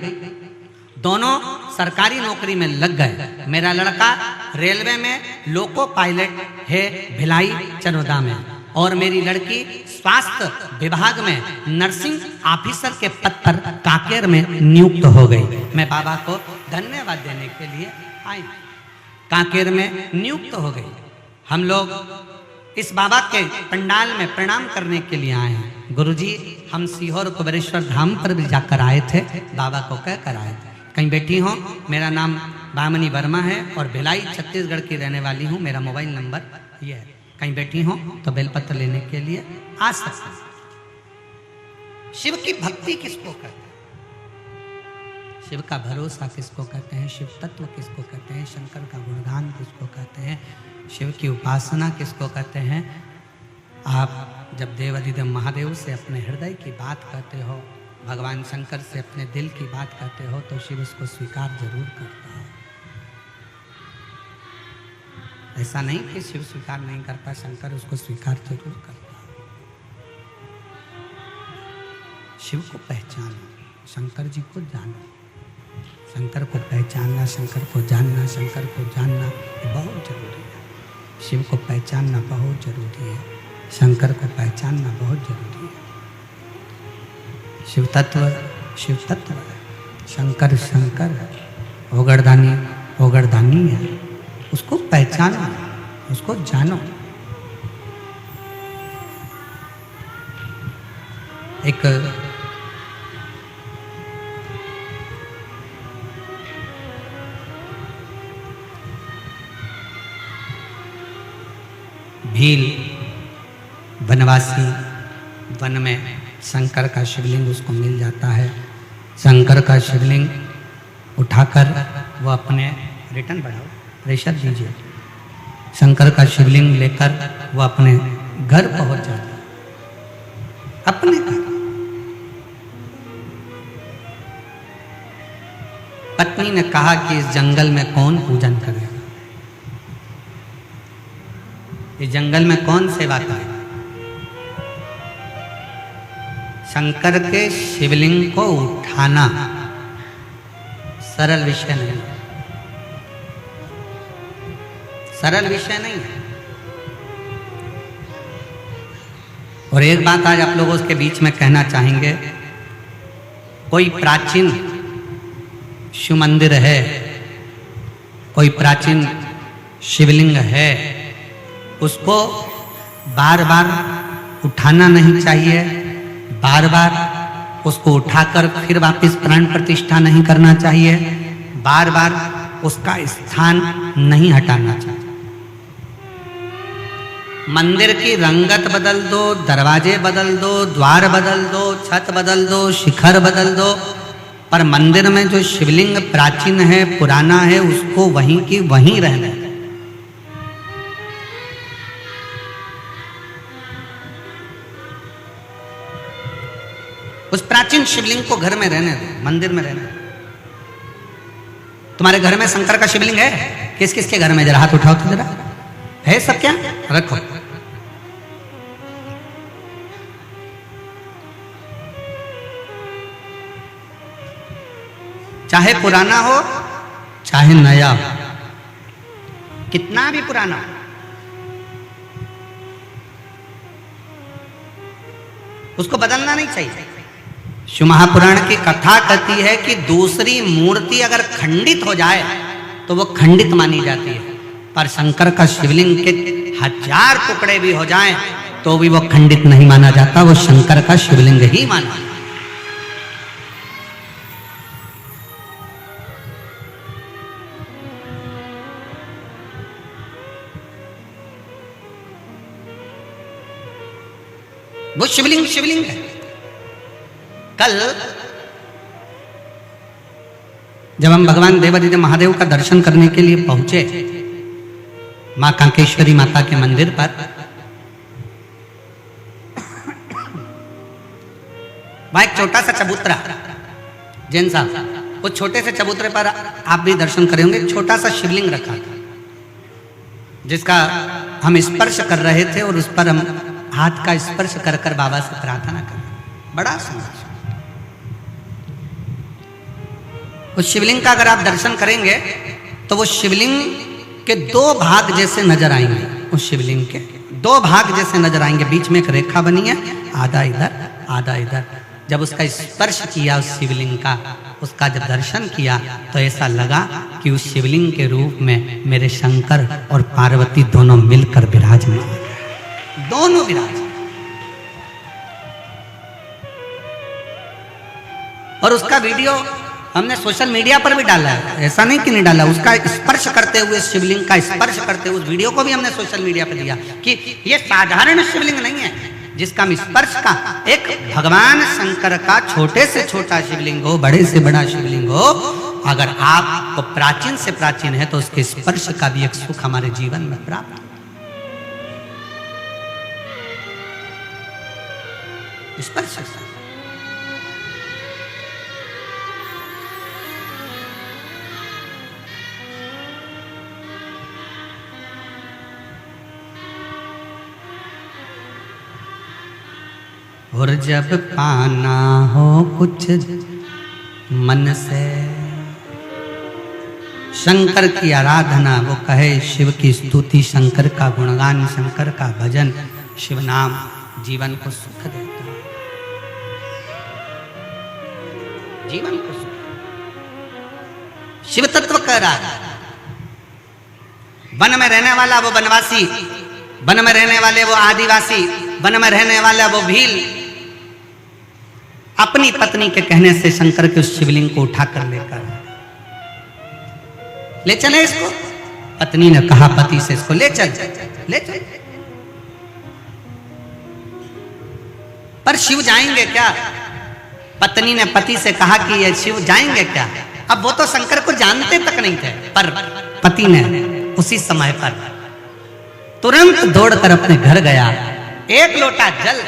दोनों सरकारी नौकरी में लग गए। मेरा लड़का रेलवे में लोको पायलट है भिलाई चनोदा में, और मेरी लड़की स्वास्थ्य विभाग में नर्सिंग ऑफिसर के पद पर कांकेर में नियुक्त हो गई। मैं बाबा को धन्यवाद देने के लिए आई, कांकेर में नियुक्त हो गई। हम लोग इस बाबा के पंडाल में प्रणाम करने के लिए आए हैं। गुरुजी, हम सीहोर कुबेरेश्वर धाम पर भी जाकर आए थे, बाबा को कहकर आए थे। कहीं बैठी हो, मेरा नाम बामनी वर्मा है और भिलाई छत्तीसगढ़ की रहने वाली हूँ। मेरा मोबाइल नंबर ये है, कहीं बैठी हो तो बेलपत्र लेने के लिए आ सकते हैं। शिव की भक्ति किसको कहते हैं? शिव का भरोसा किसको कहते हैं? शिव तत्व किसको कहते हैं? शंकर का गुणगान किसको कहते हैं? शिव की उपासना किसको कहते हैं? आप जब देवाधिदेव महादेव से अपने हृदय की बात कहते हो, भगवान शंकर से अपने दिल की बात कहते हो, तो शिव उसको स्वीकार जरूर करता है। ऐसा नहीं कि शिव स्वीकार नहीं करता, शंकर उसको स्वीकार जरूर करता है। शिव को पहचानो, शंकर जी को जानो। शंकर को पहचानना, शंकर को जानना, शंकर को जानना बहुत जरूरी है। शिव को पहचानना बहुत जरूरी है, शंकर को पहचानना बहुत जरूरी है। शिव तत्व शिव तत्व है, शंकर शंकर है, ओगरदानी ओगरदानी है। उसको पहचानो, उसको जानो। एक भील वनवासी वन में शंकर का शिवलिंग उसको मिल जाता है। शंकर का शिवलिंग उठाकर वो अपने रिटर्न बढ़ाओ, प्रेशर दीजिए। शंकर का शिवलिंग लेकर वो अपने घर पहुंच जाता है, अपने घर। पत्नी ने कहा कि इस जंगल में कौन पूजन करेगा, इस जंगल में कौन सेवा करेगा? शंकर के शिवलिंग को उठाना सरल विषय नहीं, सरल विषय नहीं है। और एक बात आज आप लोगों के बीच में कहना चाहेंगे, कोई प्राचीन शिव मंदिर है, कोई प्राचीन शिवलिंग है, उसको बार बार उठाना नहीं चाहिए, बार बार उसको uठाकर फिर वापस प्राण प्रतिष्ठा नहीं करना चाहिए, बार बार उसका स्थान नहीं हटाना चाहिए। मंदिर की रंगत बदल दो, दरवाजे बदल दो, द्वार बदल दो, छत बदल दो, शिखर बदल दो, पर मंदिर में जो शिवलिंग प्राचीन है, पुराना है, उसको वहीं की वहीं रहने दो। उस प्राचीन शिवलिंग को घर में रहने दो, मंदिर में रहने दो। तुम्हारे घर में शंकर का शिवलिंग है? किस किस के घर में? जरा हाथ उठाओ तो जरा। है सब? क्या रखो। चाहे पुराना हो चाहे नया हो, कितना भी पुराना हो, उसको बदलना नहीं चाहिए। शिव महापुराण की कथा कहती है कि दूसरी मूर्ति अगर खंडित हो जाए तो वो खंडित मानी जाती है, पर शंकर का शिवलिंग के 1000 टुकड़े भी हो जाएं तो भी वो खंडित नहीं माना जाता, वो शंकर का शिवलिंग ही माना। वो शिवलिंग शिवलिंग है। कल जब हम भगवान देवाधिदेव महादेव का दर्शन करने के लिए पहुंचे मां कांकेश्वरी माता के मंदिर पर, वहां एक छोटा सा चबूतरा, जैन साहब वो छोटे से चबूतरे पर आप भी दर्शन करे होंगे, छोटा सा शिवलिंग रखा था जिसका हम स्पर्श कर रहे थे और उस पर हम हाथ का स्पर्श कर कर बाबा से प्रार्थना कर रहे। बड़ा सुंदर उस शिवलिंग का अगर आप दर्शन करेंगे तो वो शिवलिंग के दो भाग जैसे नजर आएंगे। उस शिवलिंग के दो भाग जैसे नजर आएंगे, बीच में एक रेखा बनी है, आधा इधर आधा इधर। जब उसका स्पर्श किया उस शिवलिंग का, उसका जब दर्शन किया तो ऐसा लगा कि उस शिवलिंग के रूप में मेरे शंकर और पार्वती दोनों मिलकर विराजमान, दोनों विराज। और उसका वीडियो हमने सोशल मीडिया पर भी डाला है, ऐसा नहीं कि नहीं डाला। उसका स्पर्श करते हुए, शिवलिंग का स्पर्श करते हुए उस वीडियो को भी हमने सोशल मीडिया पर दिया कि ये साधारण शिवलिंग नहीं है जिसका हम स्पर्श का, एक भगवान शंकर का छोटे से छोटा शिवलिंग हो, बड़े से बड़ा शिवलिंग हो, अगर आपको प्राचीन से प्राचीन है तो उसके स्पर्श का भी एक सुख हमारे जीवन में प्राप्त। स्पर्श और जब पाना हो कुछ मन से, शंकर की आराधना, वो कहे शिव की स्तुति, शंकर का गुणगान, शंकर का भजन, शिव नाम जीवन को सुख देता है, जीवन को सुख। शिव तत्व कह रहा है, वन में रहने वाला वो वनवासी, वन में रहने वाले वो आदिवासी, वन में रहने वाला वो भील, अपनी पत्नी के कहने से शंकर के उस शिवलिंग को उठाकर लेकर ले चले इसको। पत्नी ने कहा पति से, इसको ले चल, ले चल। पर शिव जाएंगे क्या? पत्नी ने पति से कहा कि ये शिव जाएंगे क्या? अब वो तो शंकर को जानते तक नहीं थे, पर पति ने उसी समय पर तुरंत दौड़कर अपने घर गया, एक लोटा जल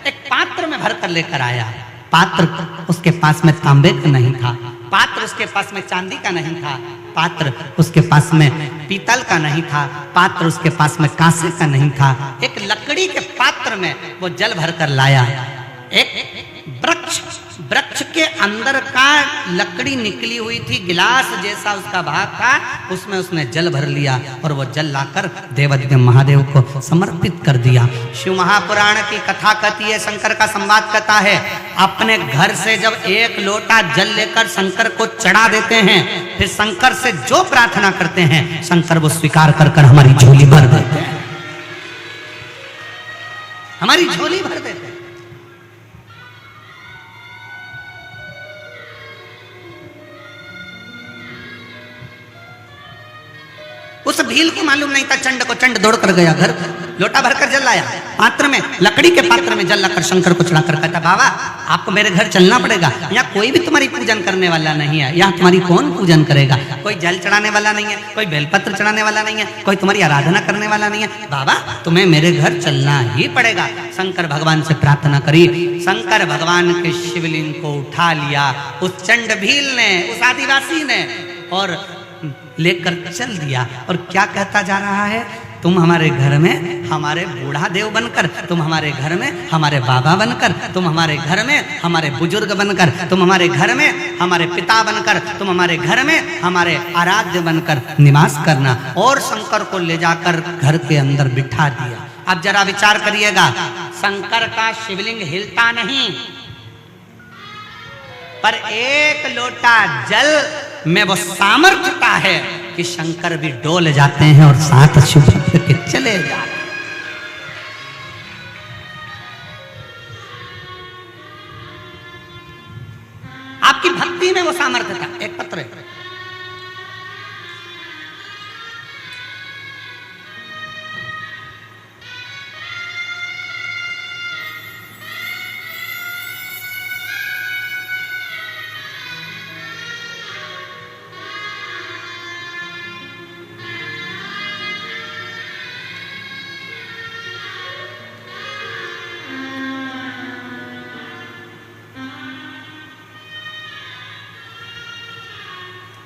एक पात्र में भरकर लेकर आया। पात्र उसके पास में तांबे का नहीं था, पात्र उसके पास में चांदी का नहीं था, पात्र उसके पास में पीतल का नहीं था, पात्र उसके पास में कांसे का नहीं था। एक लकड़ी के पात्र में वो जल भरकर लाया। एक वृक्ष के अंदर का लकड़ी निकली हुई थी, गिलास जैसा उसका भाग था, उसमें उसने जल भर लिया और वो जल लाकर देवदेव महादेव को समर्पित कर दिया। शिव महापुराण की कथा कहती है, शंकर का संवाद कहता है, अपने घर से जब एक लोटा जल लेकर शंकर को चढ़ा देते हैं, फिर शंकर से जो प्रार्थना करते हैं शंकर वो स्वीकार कर कर हमारी झोली भर देते हैं, हमारी झोली भर देते हैं। उस भील को मालूम नहीं था चंड को, चंड दौड़ कर गया घर, लोटा भरकर जल लाया, पात्र में, लकड़ी के पात्र में जल लाकर शंकर को चढ़ाकर कहता, बाबा आपको मेरे घर चलना पड़ेगा, यहाँ कोई भी तुम्हारी पूजन करने वाला नहीं है, यहाँ तुम्हारी कौन पूजन करेगा, कोई जल चढ़ाने वाला नहीं है, कोई बेलपत्र चढ़ाने वाला नहीं है, कोई तुम्हारी आराधना करने वाला नहीं है, बाबा तुम्हें मेरे घर चलना ही पड़ेगा। शंकर भगवान से प्रार्थना करी, शंकर भगवान के शिवलिंग को उठा लिया उस चंड भील ने, उस आदिवासी ने, और लेकर चल दिया। और क्या कहता जा रहा है, तुम हमारे घर में हमारे बूढ़ा देव बनकर, तुम हमारे घर में हमारे बाबा बनकर, तुम हमारे घर में हमारे बुजुर्ग बनकर, तुम हमारे घर में हमारे पिता बनकर, तुम हमारे घर में हमारे आराध्य बनकर निवास करना। और शंकर को ले जाकर घर के अंदर बिठा दिया। अब जरा विचार करिएगा, शंकर का शिवलिंग हिलता नहीं, पर एक लोटा जल में वो सामर्थ्यता है कि शंकर भी डोल जाते हैं और साथ शिव भक्त के चले जाते हैं। आपकी भक्ति में वो सामर्थ्यता, एक पत्र है।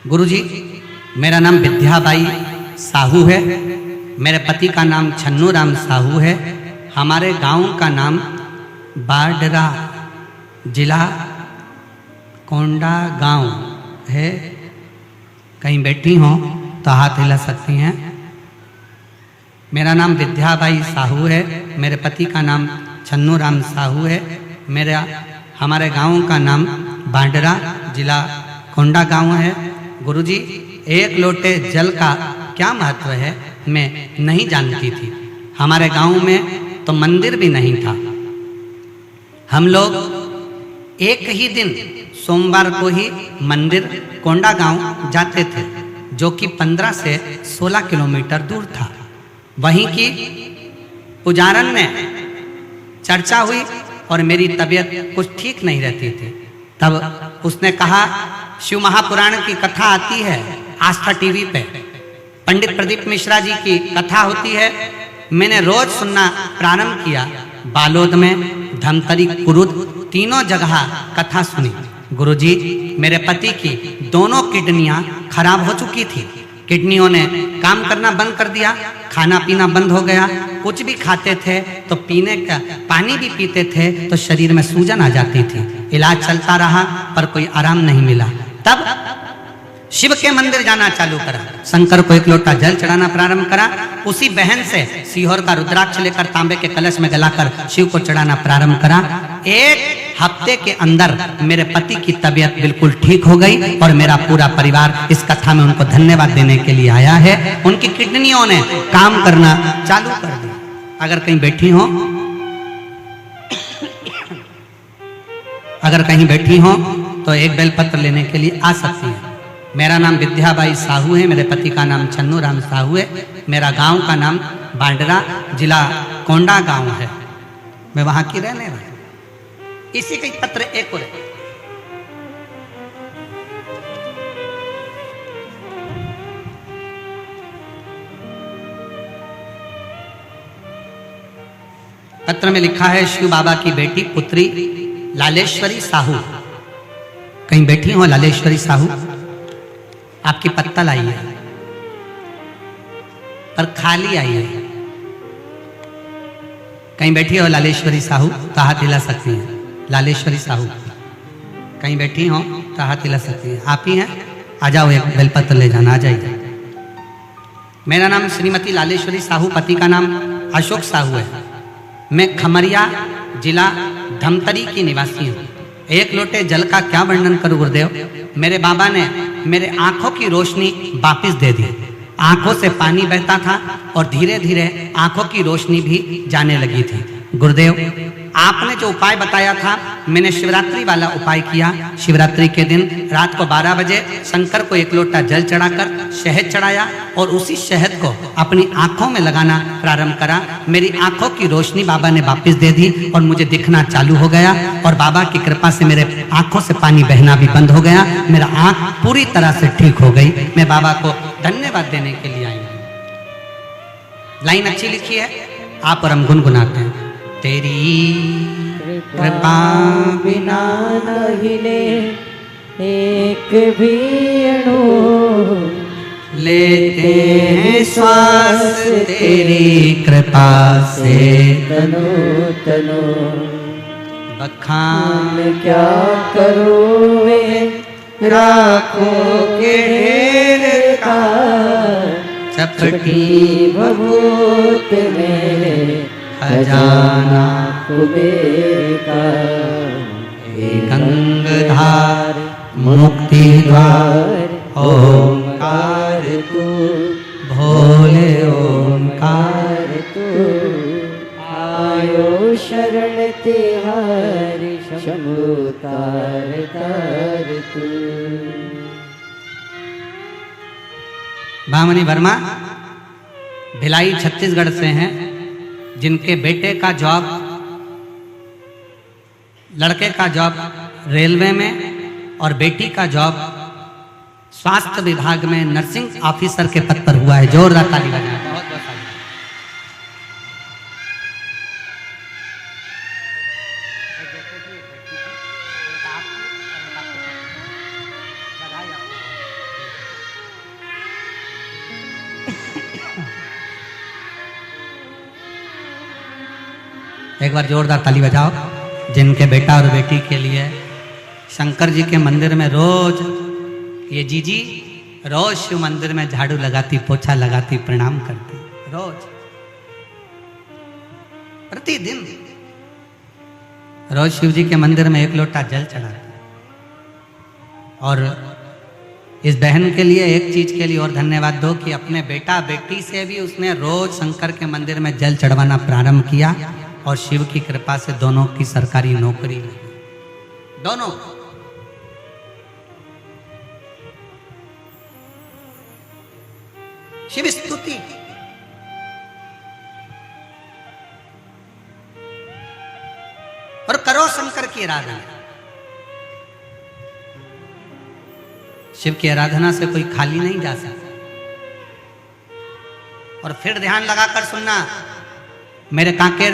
गुरुजी, मेरा नाम विद्याबाई साहू है। मेरे पति का नाम छन्नू राम साहू है। हमारे गांव का नाम बाडरा, जिला कोंडा गांव है। कहीं बैठी हो तो हाथ हिला सकती हैं। मेरा नाम विद्याबाई साहू है। मेरे पति का नाम छन्नू राम साहू है। हमारे गांव का नाम बाडरा, जिला कोंडा गांव है। गुरुजी, एक लोटे जल का क्या महत्व है मैं नहीं जानती थी। हमारे गांव में तो मंदिर भी नहीं था। हम लोग एक ही दिन सोमवार को ही मंदिर कोंडा गांव जाते थे, जो कि 15 से 16 किलोमीटर दूर था। वहीं की पुजारन ने चर्चा हुई और मेरी तबीयत कुछ ठीक नहीं रहती थी। तब उसने कहा, शिव महापुराण की कथा आती है आस्था टीवी पे, पंडित प्रदीप मिश्रा जी की कथा होती है। मैंने रोज सुनना प्रारंभ किया। बालोद में, धमतरी, कुरुद, तीनों जगह कथा सुनी। गुरुजी, मेरे पति की दोनों किडनियां खराब हो चुकी थी। किडनियों ने काम करना बंद कर दिया, खाना पीना बंद हो गया। कुछ भी खाते थे तो पीने का पानी भी पीते थे तो शरीर में सूजन आ जाती थी। इलाज चलता रहा पर कोई आराम नहीं मिला। तब शिव के मंदिर जाना चालू करा। शंकर को एक लोटा जल चढ़ाना प्रारंभ करा। उसी बहन से सीहोर का रुद्राक्ष लेकर तांबे के कलश में गलाकर शिव को चढ़ाना प्रारंभ करा। एक हफ्ते के अंदर मेरे पति की तबीयत बिल्कुल ठीक हो गई और मेरा पूरा परिवार इस कथा में उनको धन्यवाद देने के लिए आया है। उनकी किडनियों ने काम करना चालू कर दिया। अगर कहीं बैठी हो, अगर कहीं बैठी हो तो एक बेलपत्र लेने के लिए आ सकती है। मेरा नाम विद्याबाई साहू है। मेरे पति का नाम छन्नू राम साहू है। मेरा गांव का नाम बाडरा, जिला कोंडा गांव है। मैं वहां की रहने वाली। इसी का पत्र एक और पत्र में लिखा है, शिव बाबा की बेटी पुत्री लालेश्वरी साहू। कहीं बैठी हो लालेश्वरी साहू? आपकी पत्तल आई है पर खाली आई है। कहीं बैठी हो लालेश्वरी साहू तो हाथ हिला सकती हैं। लालेश्वरी साहू कहीं बैठी हो तो हाथ हिला सकती हैं। आप ही हैं? आ जाओ, एक बेलपत्र ले जाना। आ जाइए। मेरा नाम श्रीमती लालेश्वरी साहू, पति का नाम अशोक साहू है। मैं खमरिया, जिला धमतरी की निवासी हूँ। एक लोटे जल का क्या वर्णन करूं गुरुदेव। मेरे बाबा ने मेरे आंखों की रोशनी वापस दे दी। आंखों से पानी बहता था और धीरे धीरे आंखों की रोशनी भी जाने लगी थी। गुरुदेव, आपने जो उपाय बताया था, मैंने शिवरात्रि वाला उपाय किया। शिवरात्रि के दिन रात को 12 बजे शंकर को एक लोटा जल चढ़ाकर शहद चढ़ाया और उसी शहद को अपनी आंखों में लगाना प्रारंभ करा। मेरी आंखों की रोशनी बाबा ने वापस दे दी और मुझे दिखना चालू हो गया और बाबा की कृपा से मेरे आंखों से पानी बहना भी बंद हो गया। मेरा आंख पूरी तरह से ठीक हो गई। मैं बाबा को धन्यवाद देने के लिए आई हूँ। लाइन अच्छी लिखी है, आप और हम गुनगुनाते हैं। तेरी कृपा बिना न हिले एक भी अणु, लेते हैं श्वास तेरी कृपा से। तनो तनो बखान क्या करूँ मैं राखों के ढेर का, चपटी भभूत में खजाना कुबेर का। गंगधार मुक्ति द्वार ओंकार तू, भोले ओंकार तू आयो शरण तिहारी शंभु तार तार तू। भामनी वर्मा भिलाई छत्तीसगढ़ से हैं, जिनके बेटे का जॉब, लड़के का जॉब रेलवे में और बेटी का जॉब स्वास्थ्य विभाग में नर्सिंग ऑफिसर के पद पर हुआ है। जोरदार ताली बजाएं। बहुत बहुत ताली। एक बार जोरदार ताली बजाओ जिनके बेटा और बेटी के लिए शंकर जी के मंदिर में रोज ये जीजी रोज शिव मंदिर में झाड़ू लगाती, पोछा लगाती, प्रणाम करती, रोज प्रतिदिन रोज शिव जी के मंदिर में 1 लोटा जल चढ़ाती। और इस बहन के लिए एक चीज के लिए और धन्यवाद दो कि अपने बेटा बेटी से भी उसने रोज शंकर के मंदिर में जल चढ़वाना प्रारंभ किया और शिव की कृपा से दोनों की सरकारी नौकरी लगी, दोनों। शिव स्तुति और करो शंकर की आराधना। शिव की आराधना से कोई खाली नहीं जा सकता। और फिर ध्यान लगाकर सुनना, मेरे कांकेर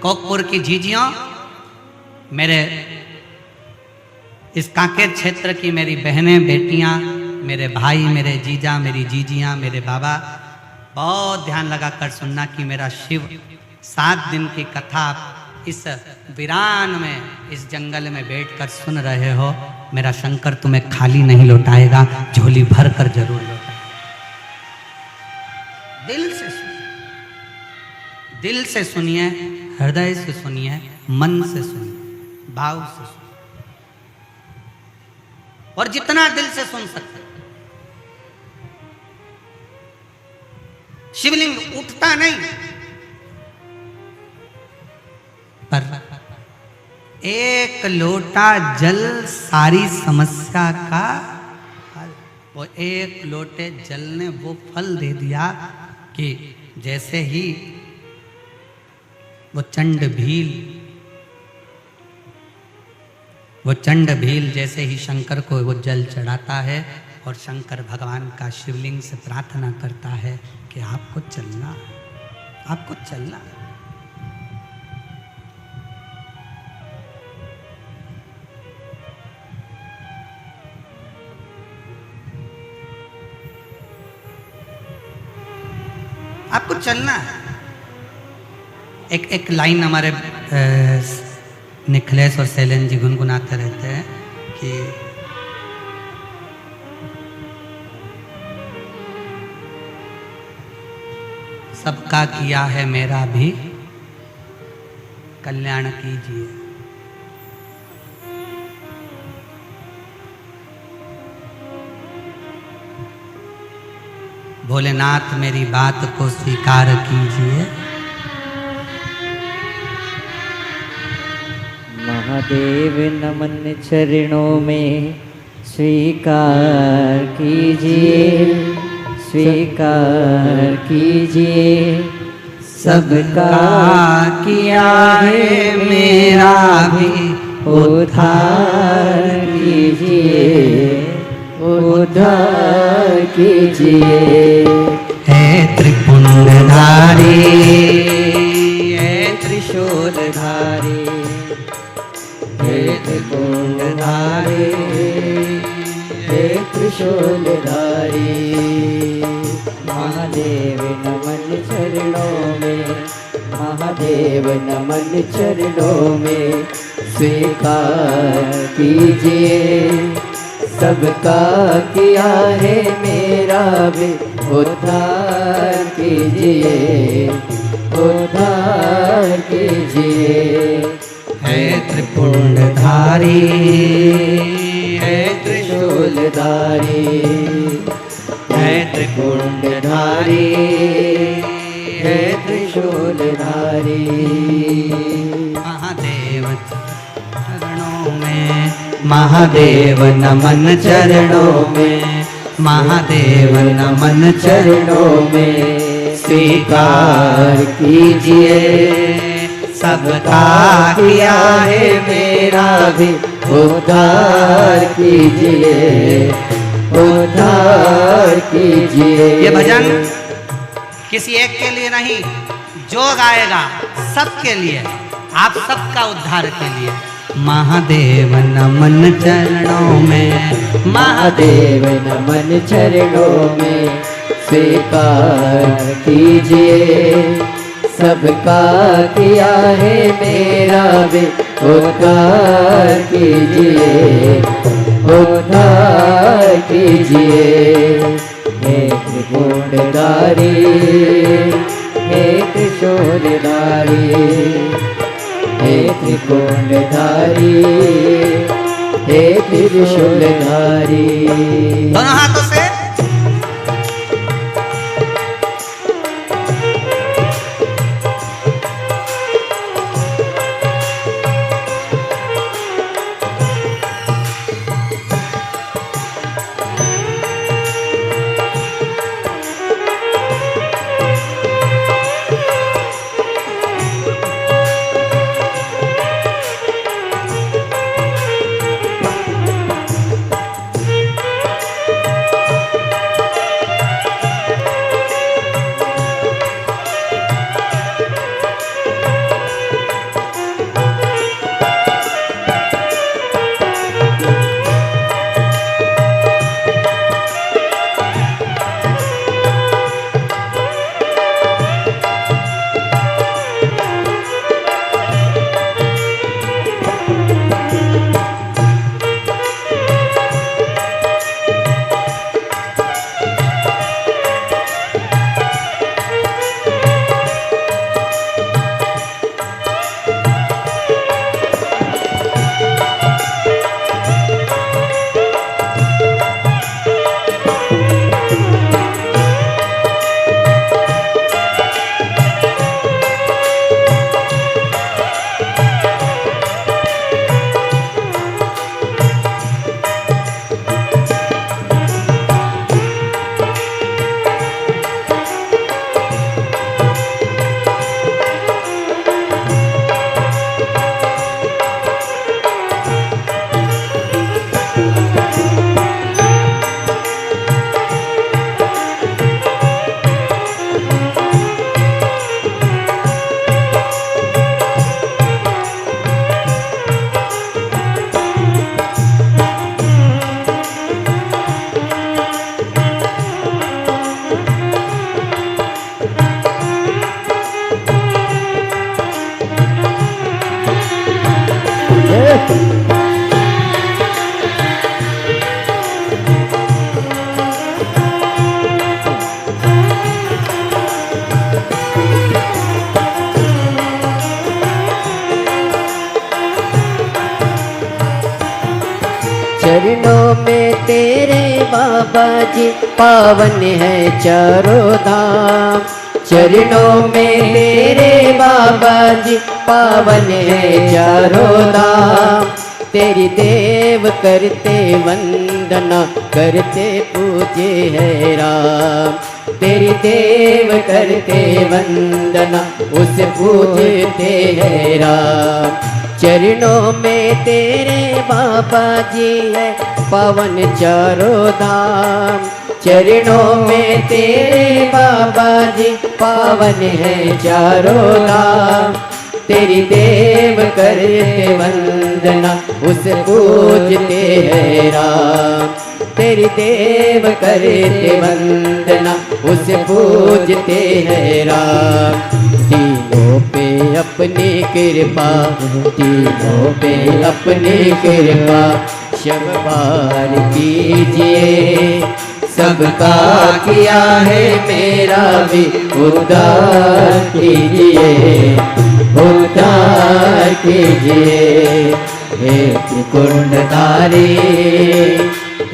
कोकपुर की जीजियों, मेरे इस कांकेर क्षेत्र की मेरी बहनें बेटियां, मेरे भाई, मेरे जीजा, मेरी जीजियां, मेरे बाबा, बहुत ध्यान लगाकर सुनना कि मेरा शिव 7 दिन की कथा इस वीरान में, इस जंगल में बैठकर सुन रहे हो। मेरा शंकर तुम्हें खाली नहीं लौटाएगा, झोली भर कर जरूर लौटाएगा। दिल से सुनिए, दिल से सुनिए, हृदय से सुनिए, मन से सुनिए, भाव से सुनिए, और जितना दिल से सुन सकते। शिवलिंग उठता नहीं, पर 1 लोटा जल सारी समस्या का हल। वो 1 लोटे जल ने वो फल दे दिया कि जैसे ही वो चंड भील जैसे ही शंकर को वो जल चढ़ाता है और शंकर भगवान का शिवलिंग से प्रार्थना करता है कि आपको चलना है, आपको चलना है। आपको चलना है। एक लाइन हमारे निखिलेश और शैलेंद्र जी गुनगुनाते रहते हैं कि सबका किया है मेरा भी कल्याण कीजिए। भोलेनाथ मेरी बात को स्वीकार कीजिए। महादेव नमन चरणों में स्वीकार कीजिए, स्वीकार कीजिए। सबका किया है मेरा भी उद्धार कीजिए, उद्धार कीजिए। है त्रिपुंडधारी, है त्रिशूलधारी, हे त्रिपुंडधारी, हे त्रिशूलधारी। महादेव नमन चरणों में, महादेव नमन चरणों में स्वीकार कीजिए। सबका किया है मेरा भी उद्धार कीजिए, उद्धार कीजिए। है त्रिपुंडधारी, है त्रिशूलधारी, है त्रिपुंडधारी, है त्रिशूलधारी। महादेव चरणों में, महादेव नमन चरणों में, महादेव नमन चरणों में स्वीकार कीजिए। सबका किया है मेरा भी उद्धार कीजिए, उद्धार कीजिए। ये भजन किसी एक के लिए नहीं, जो गाएगा सबके लिए, आप सबका उद्धार के लिए। महादेव नमन चरणों में, महादेव नमन चरणों में स्वीकार कीजिए। सबका किया है मेरा भी उद्धार कीजिए, उद्धार कीजिए। हे त्रिपुंडधारी, हे त्रिशूलधारी, हे त्रिपुंडधारी, हे त्रिशूलधारी। दोनों हाथों से चरणों में तेरे बाबा जी पावन है चारों धाम। चरणों में तेरे बाबा जी पावन है चारों धाम। तेरी देव करते वंदना करते पूजे है राम। तेरी देव करते वंदना उसे पूजते है राम। चरणों में तेरे बाबा जी है पावन चारों धाम। चरणों में तेरे बाबा जी पावन है चारों धाम। तेरी देव करते वंदना उसे पूजते है राम। तेरी देव करते वंदना उसे पूजते है राम। तीनों पे अपनी कृपा, तीनों पे अपनी कृपा शब्बार कीजिए। सबका किया है मेरा भी उद्धार कीजिए, उद्धार कीजिए। हे त्रिकुंडधारी,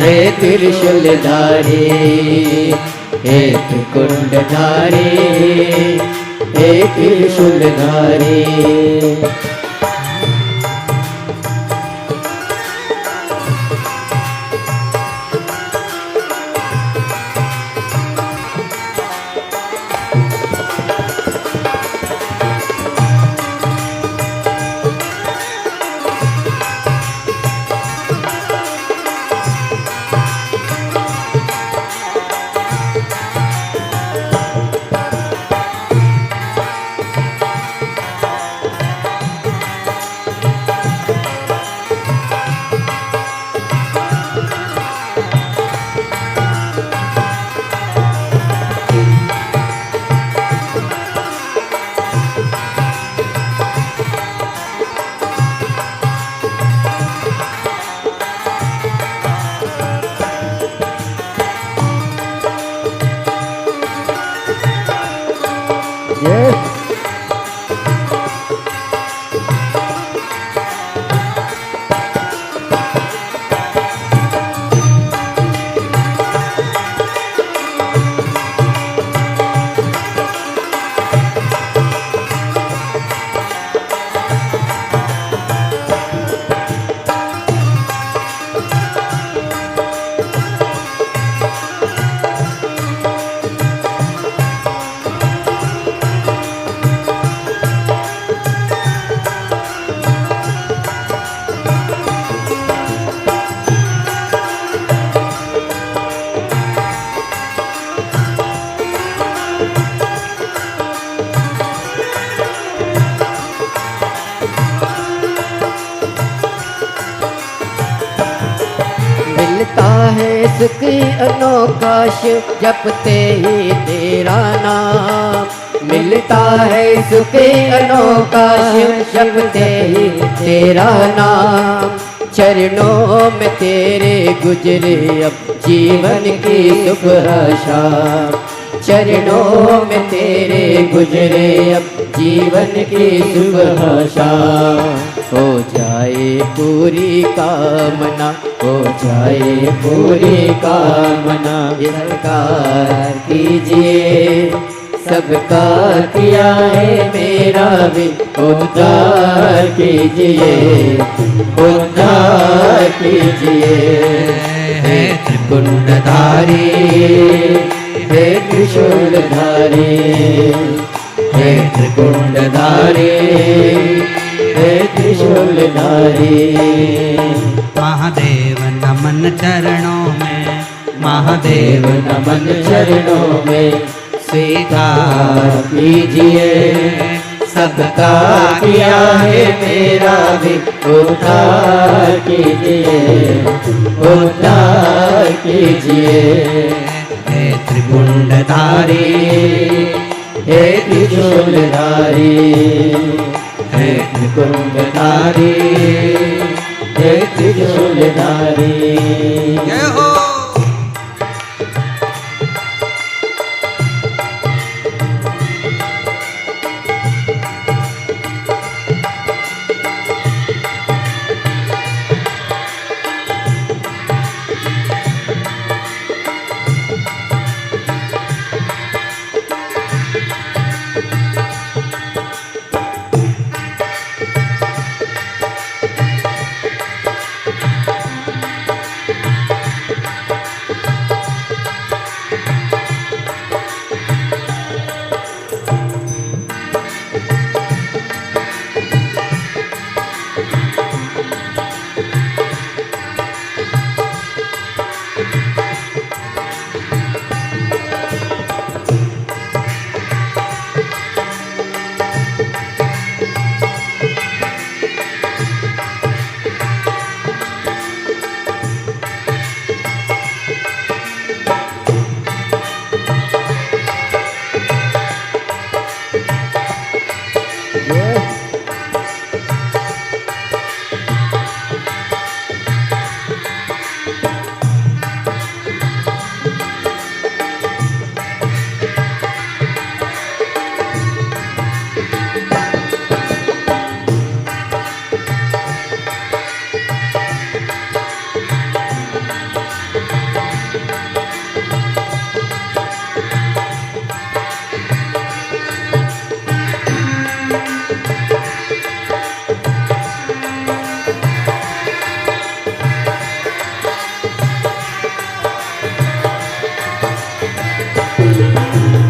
हे त्रिशूलधारी, हे त्रिकुंडधारी, हे त्रिशूलधारी। Yes. मिलता है सुख अनोखा जपते ही तेरा नाम। मिलता है सुख अनोखा जपते ही तेरा नाम। चरणों में तेरे गुजरे अब जीवन की सुबह शाम। चरणों में तेरे गुजरे अब जीवन की सुबह शाम। हो जाए पूरी कामना, हो जाए पूरी कामना। सरकार कीजिए सबका किया है मेरा भी उद्धार कीजिए, उद्धार कीजिए। हे त्रिपुंडधारी, हे त्रिशूलधारी, हे त्रिपुंडधारी, हे त्रिशूलधारी। महादेव नमन चरणों में, महादेव नमन चरणों में। स्वीकार कीजिए सबका किया है मेरा भी उद्धार कीजिए, उद्धार कीजिए। हे त्रिपुंडधारी, हे त्रिशूलधारी, हे त्रिपुंडधारी, हे त्रिशूलधारी। जय हो।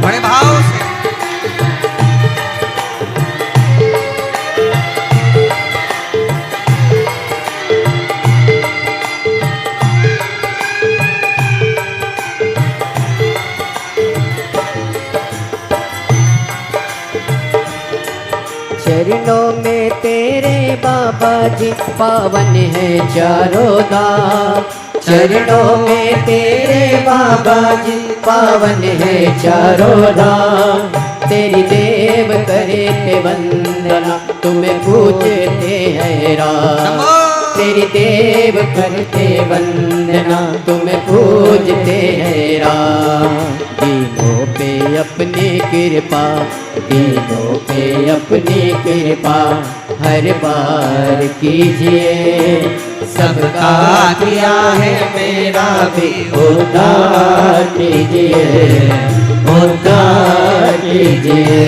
बड़े भाव से चरणों में तेरे बाबा जी पावन है चारों धाम। चरणों में तेरे बाबा जी पावन है चारों धाम। तेरी देव करे ते वंदना तुम्हें पूजते हैं राम। तेरी देव करते वंदना, तुम्हें पूजते हैं राम। दीनों पे अपनी कृपा, दीनों पे अपनी कृपा हर बार कीजिए। सबका किया है मेरा भी उद्धार कीजिए, उद्धार कीजिए।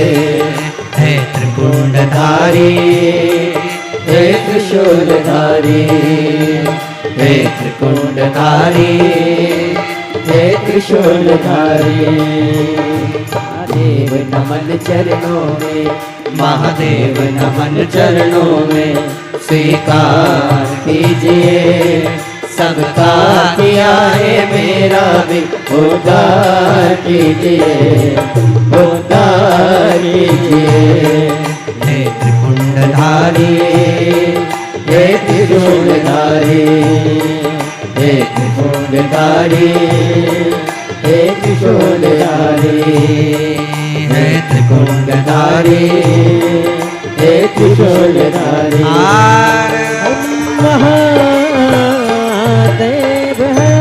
हे त्रिपुंडधारी, हे त्रिशूलधारी, हे त्रिकुंडधारी, हे त्रिशूलधारी। महादेव नमन चरणों में, महादेव नमन चरणों में स्वीकार कीजिए। सबका किया है मेरा भी उद्धार कीजिए, उद्धार कीजिए। हे त्रिपुंडधारी, हे त्रिशूलधारी, हे त्रिशूलधारी, हे त्रिशूलधारी, हे त्रिकुंडधारी, हे त्रिशूलधारी। महादेव है।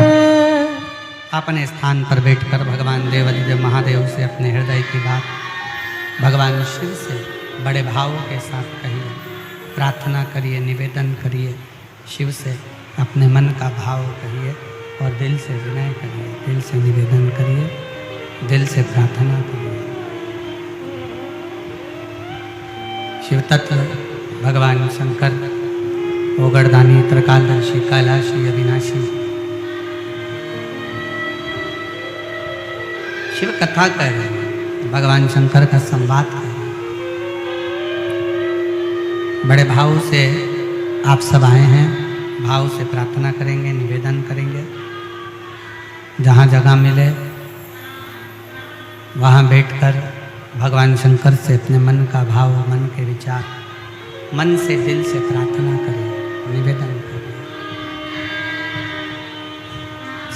अपने स्थान पर बैठकर भगवान देवाधिदेव महादेव से अपने हृदय की बात भगवान शिव से बड़े भावों के साथ कहिए, प्रार्थना करिए, निवेदन करिए। शिव से अपने मन का भाव कहिए और दिल से विनय करिए, दिल से निवेदन करिए, दिल से प्रार्थना करिए। शिव तत्व भगवान शंकर ओगरदानी, त्रिकालदर्शी, कैलाशी, अविनाशी शिव कथा कह रहे हैं, भगवान शंकर का संवाद है। बड़े भाव से आप सब आए हैं, भाव से प्रार्थना करेंगे, निवेदन करेंगे। जहाँ जगह मिले वहाँ बैठकर भगवान शंकर से अपने मन का भाव, मन के विचार, मन से दिल से प्रार्थना करें, निवेदन करें।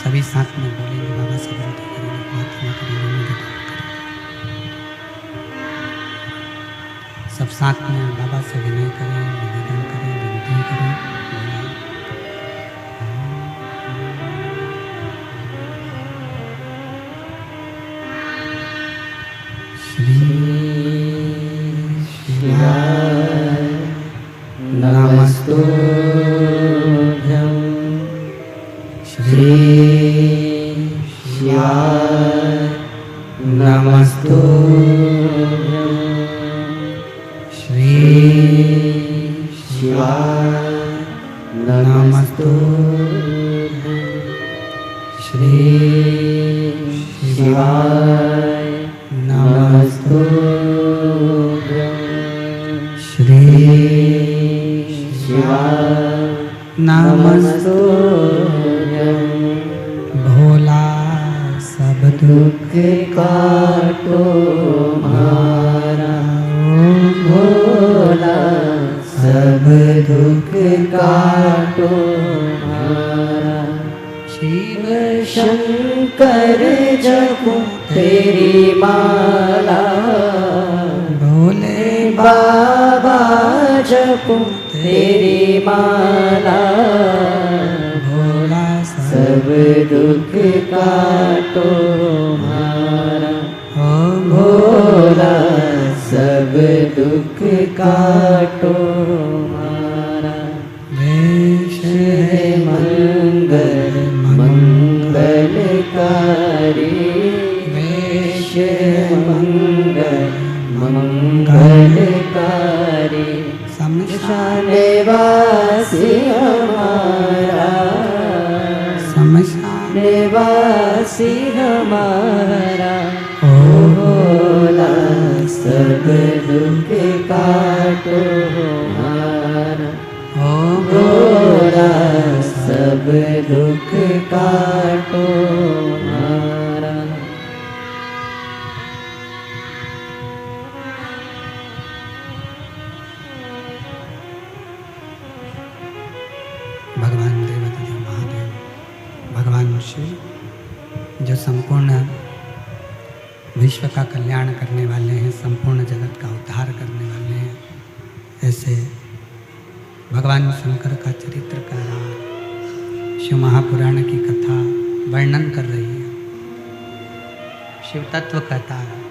सभी साथ में बोलेंगे, बाबा से विनती करेंगे, प्रार्थना करेंगे, निवेदन करेंगे। सब साथ में बाबा से विनय करें, निवेदन करें, विनती करें। नमस्तुभ्यं श्री शिवाय, नमस्तुभ्यं श्री शिवाय, नमस्तुभ्यं श्री शिवाय, नमस्तुभ्यं श्री शिवाय, नमस्तुभ्यं। भोला सब दुख काटो मारा, भोला सब दुख काटो मारा। शिव शंकर जपो तेरी माला, भोले बाबा जपो तेरी माला। भोला सब दुख काटो मारा, ओ भोला सब दुख काटो मारा। वेश है मंगल मंगलकारी, वेश मंगल मंगलकारी। शमशान निवासी हमारा, शमशान निवासी हमारा। ओ भोला सब दुख काटो हमारा, ओ भोला सब दुख काटो हमारा। भगवान देवाधिदेव महादेव, भगवान शिव जो संपूर्ण विश्व का कल्याण करने वाले हैं, संपूर्ण जगत का उद्धार करने वाले हैं, ऐसे भगवान भगवान शंकर का चरित्र कह रहा है, शिव महापुराण की कथा वर्णन कर रही है। शिव तत्व कहता है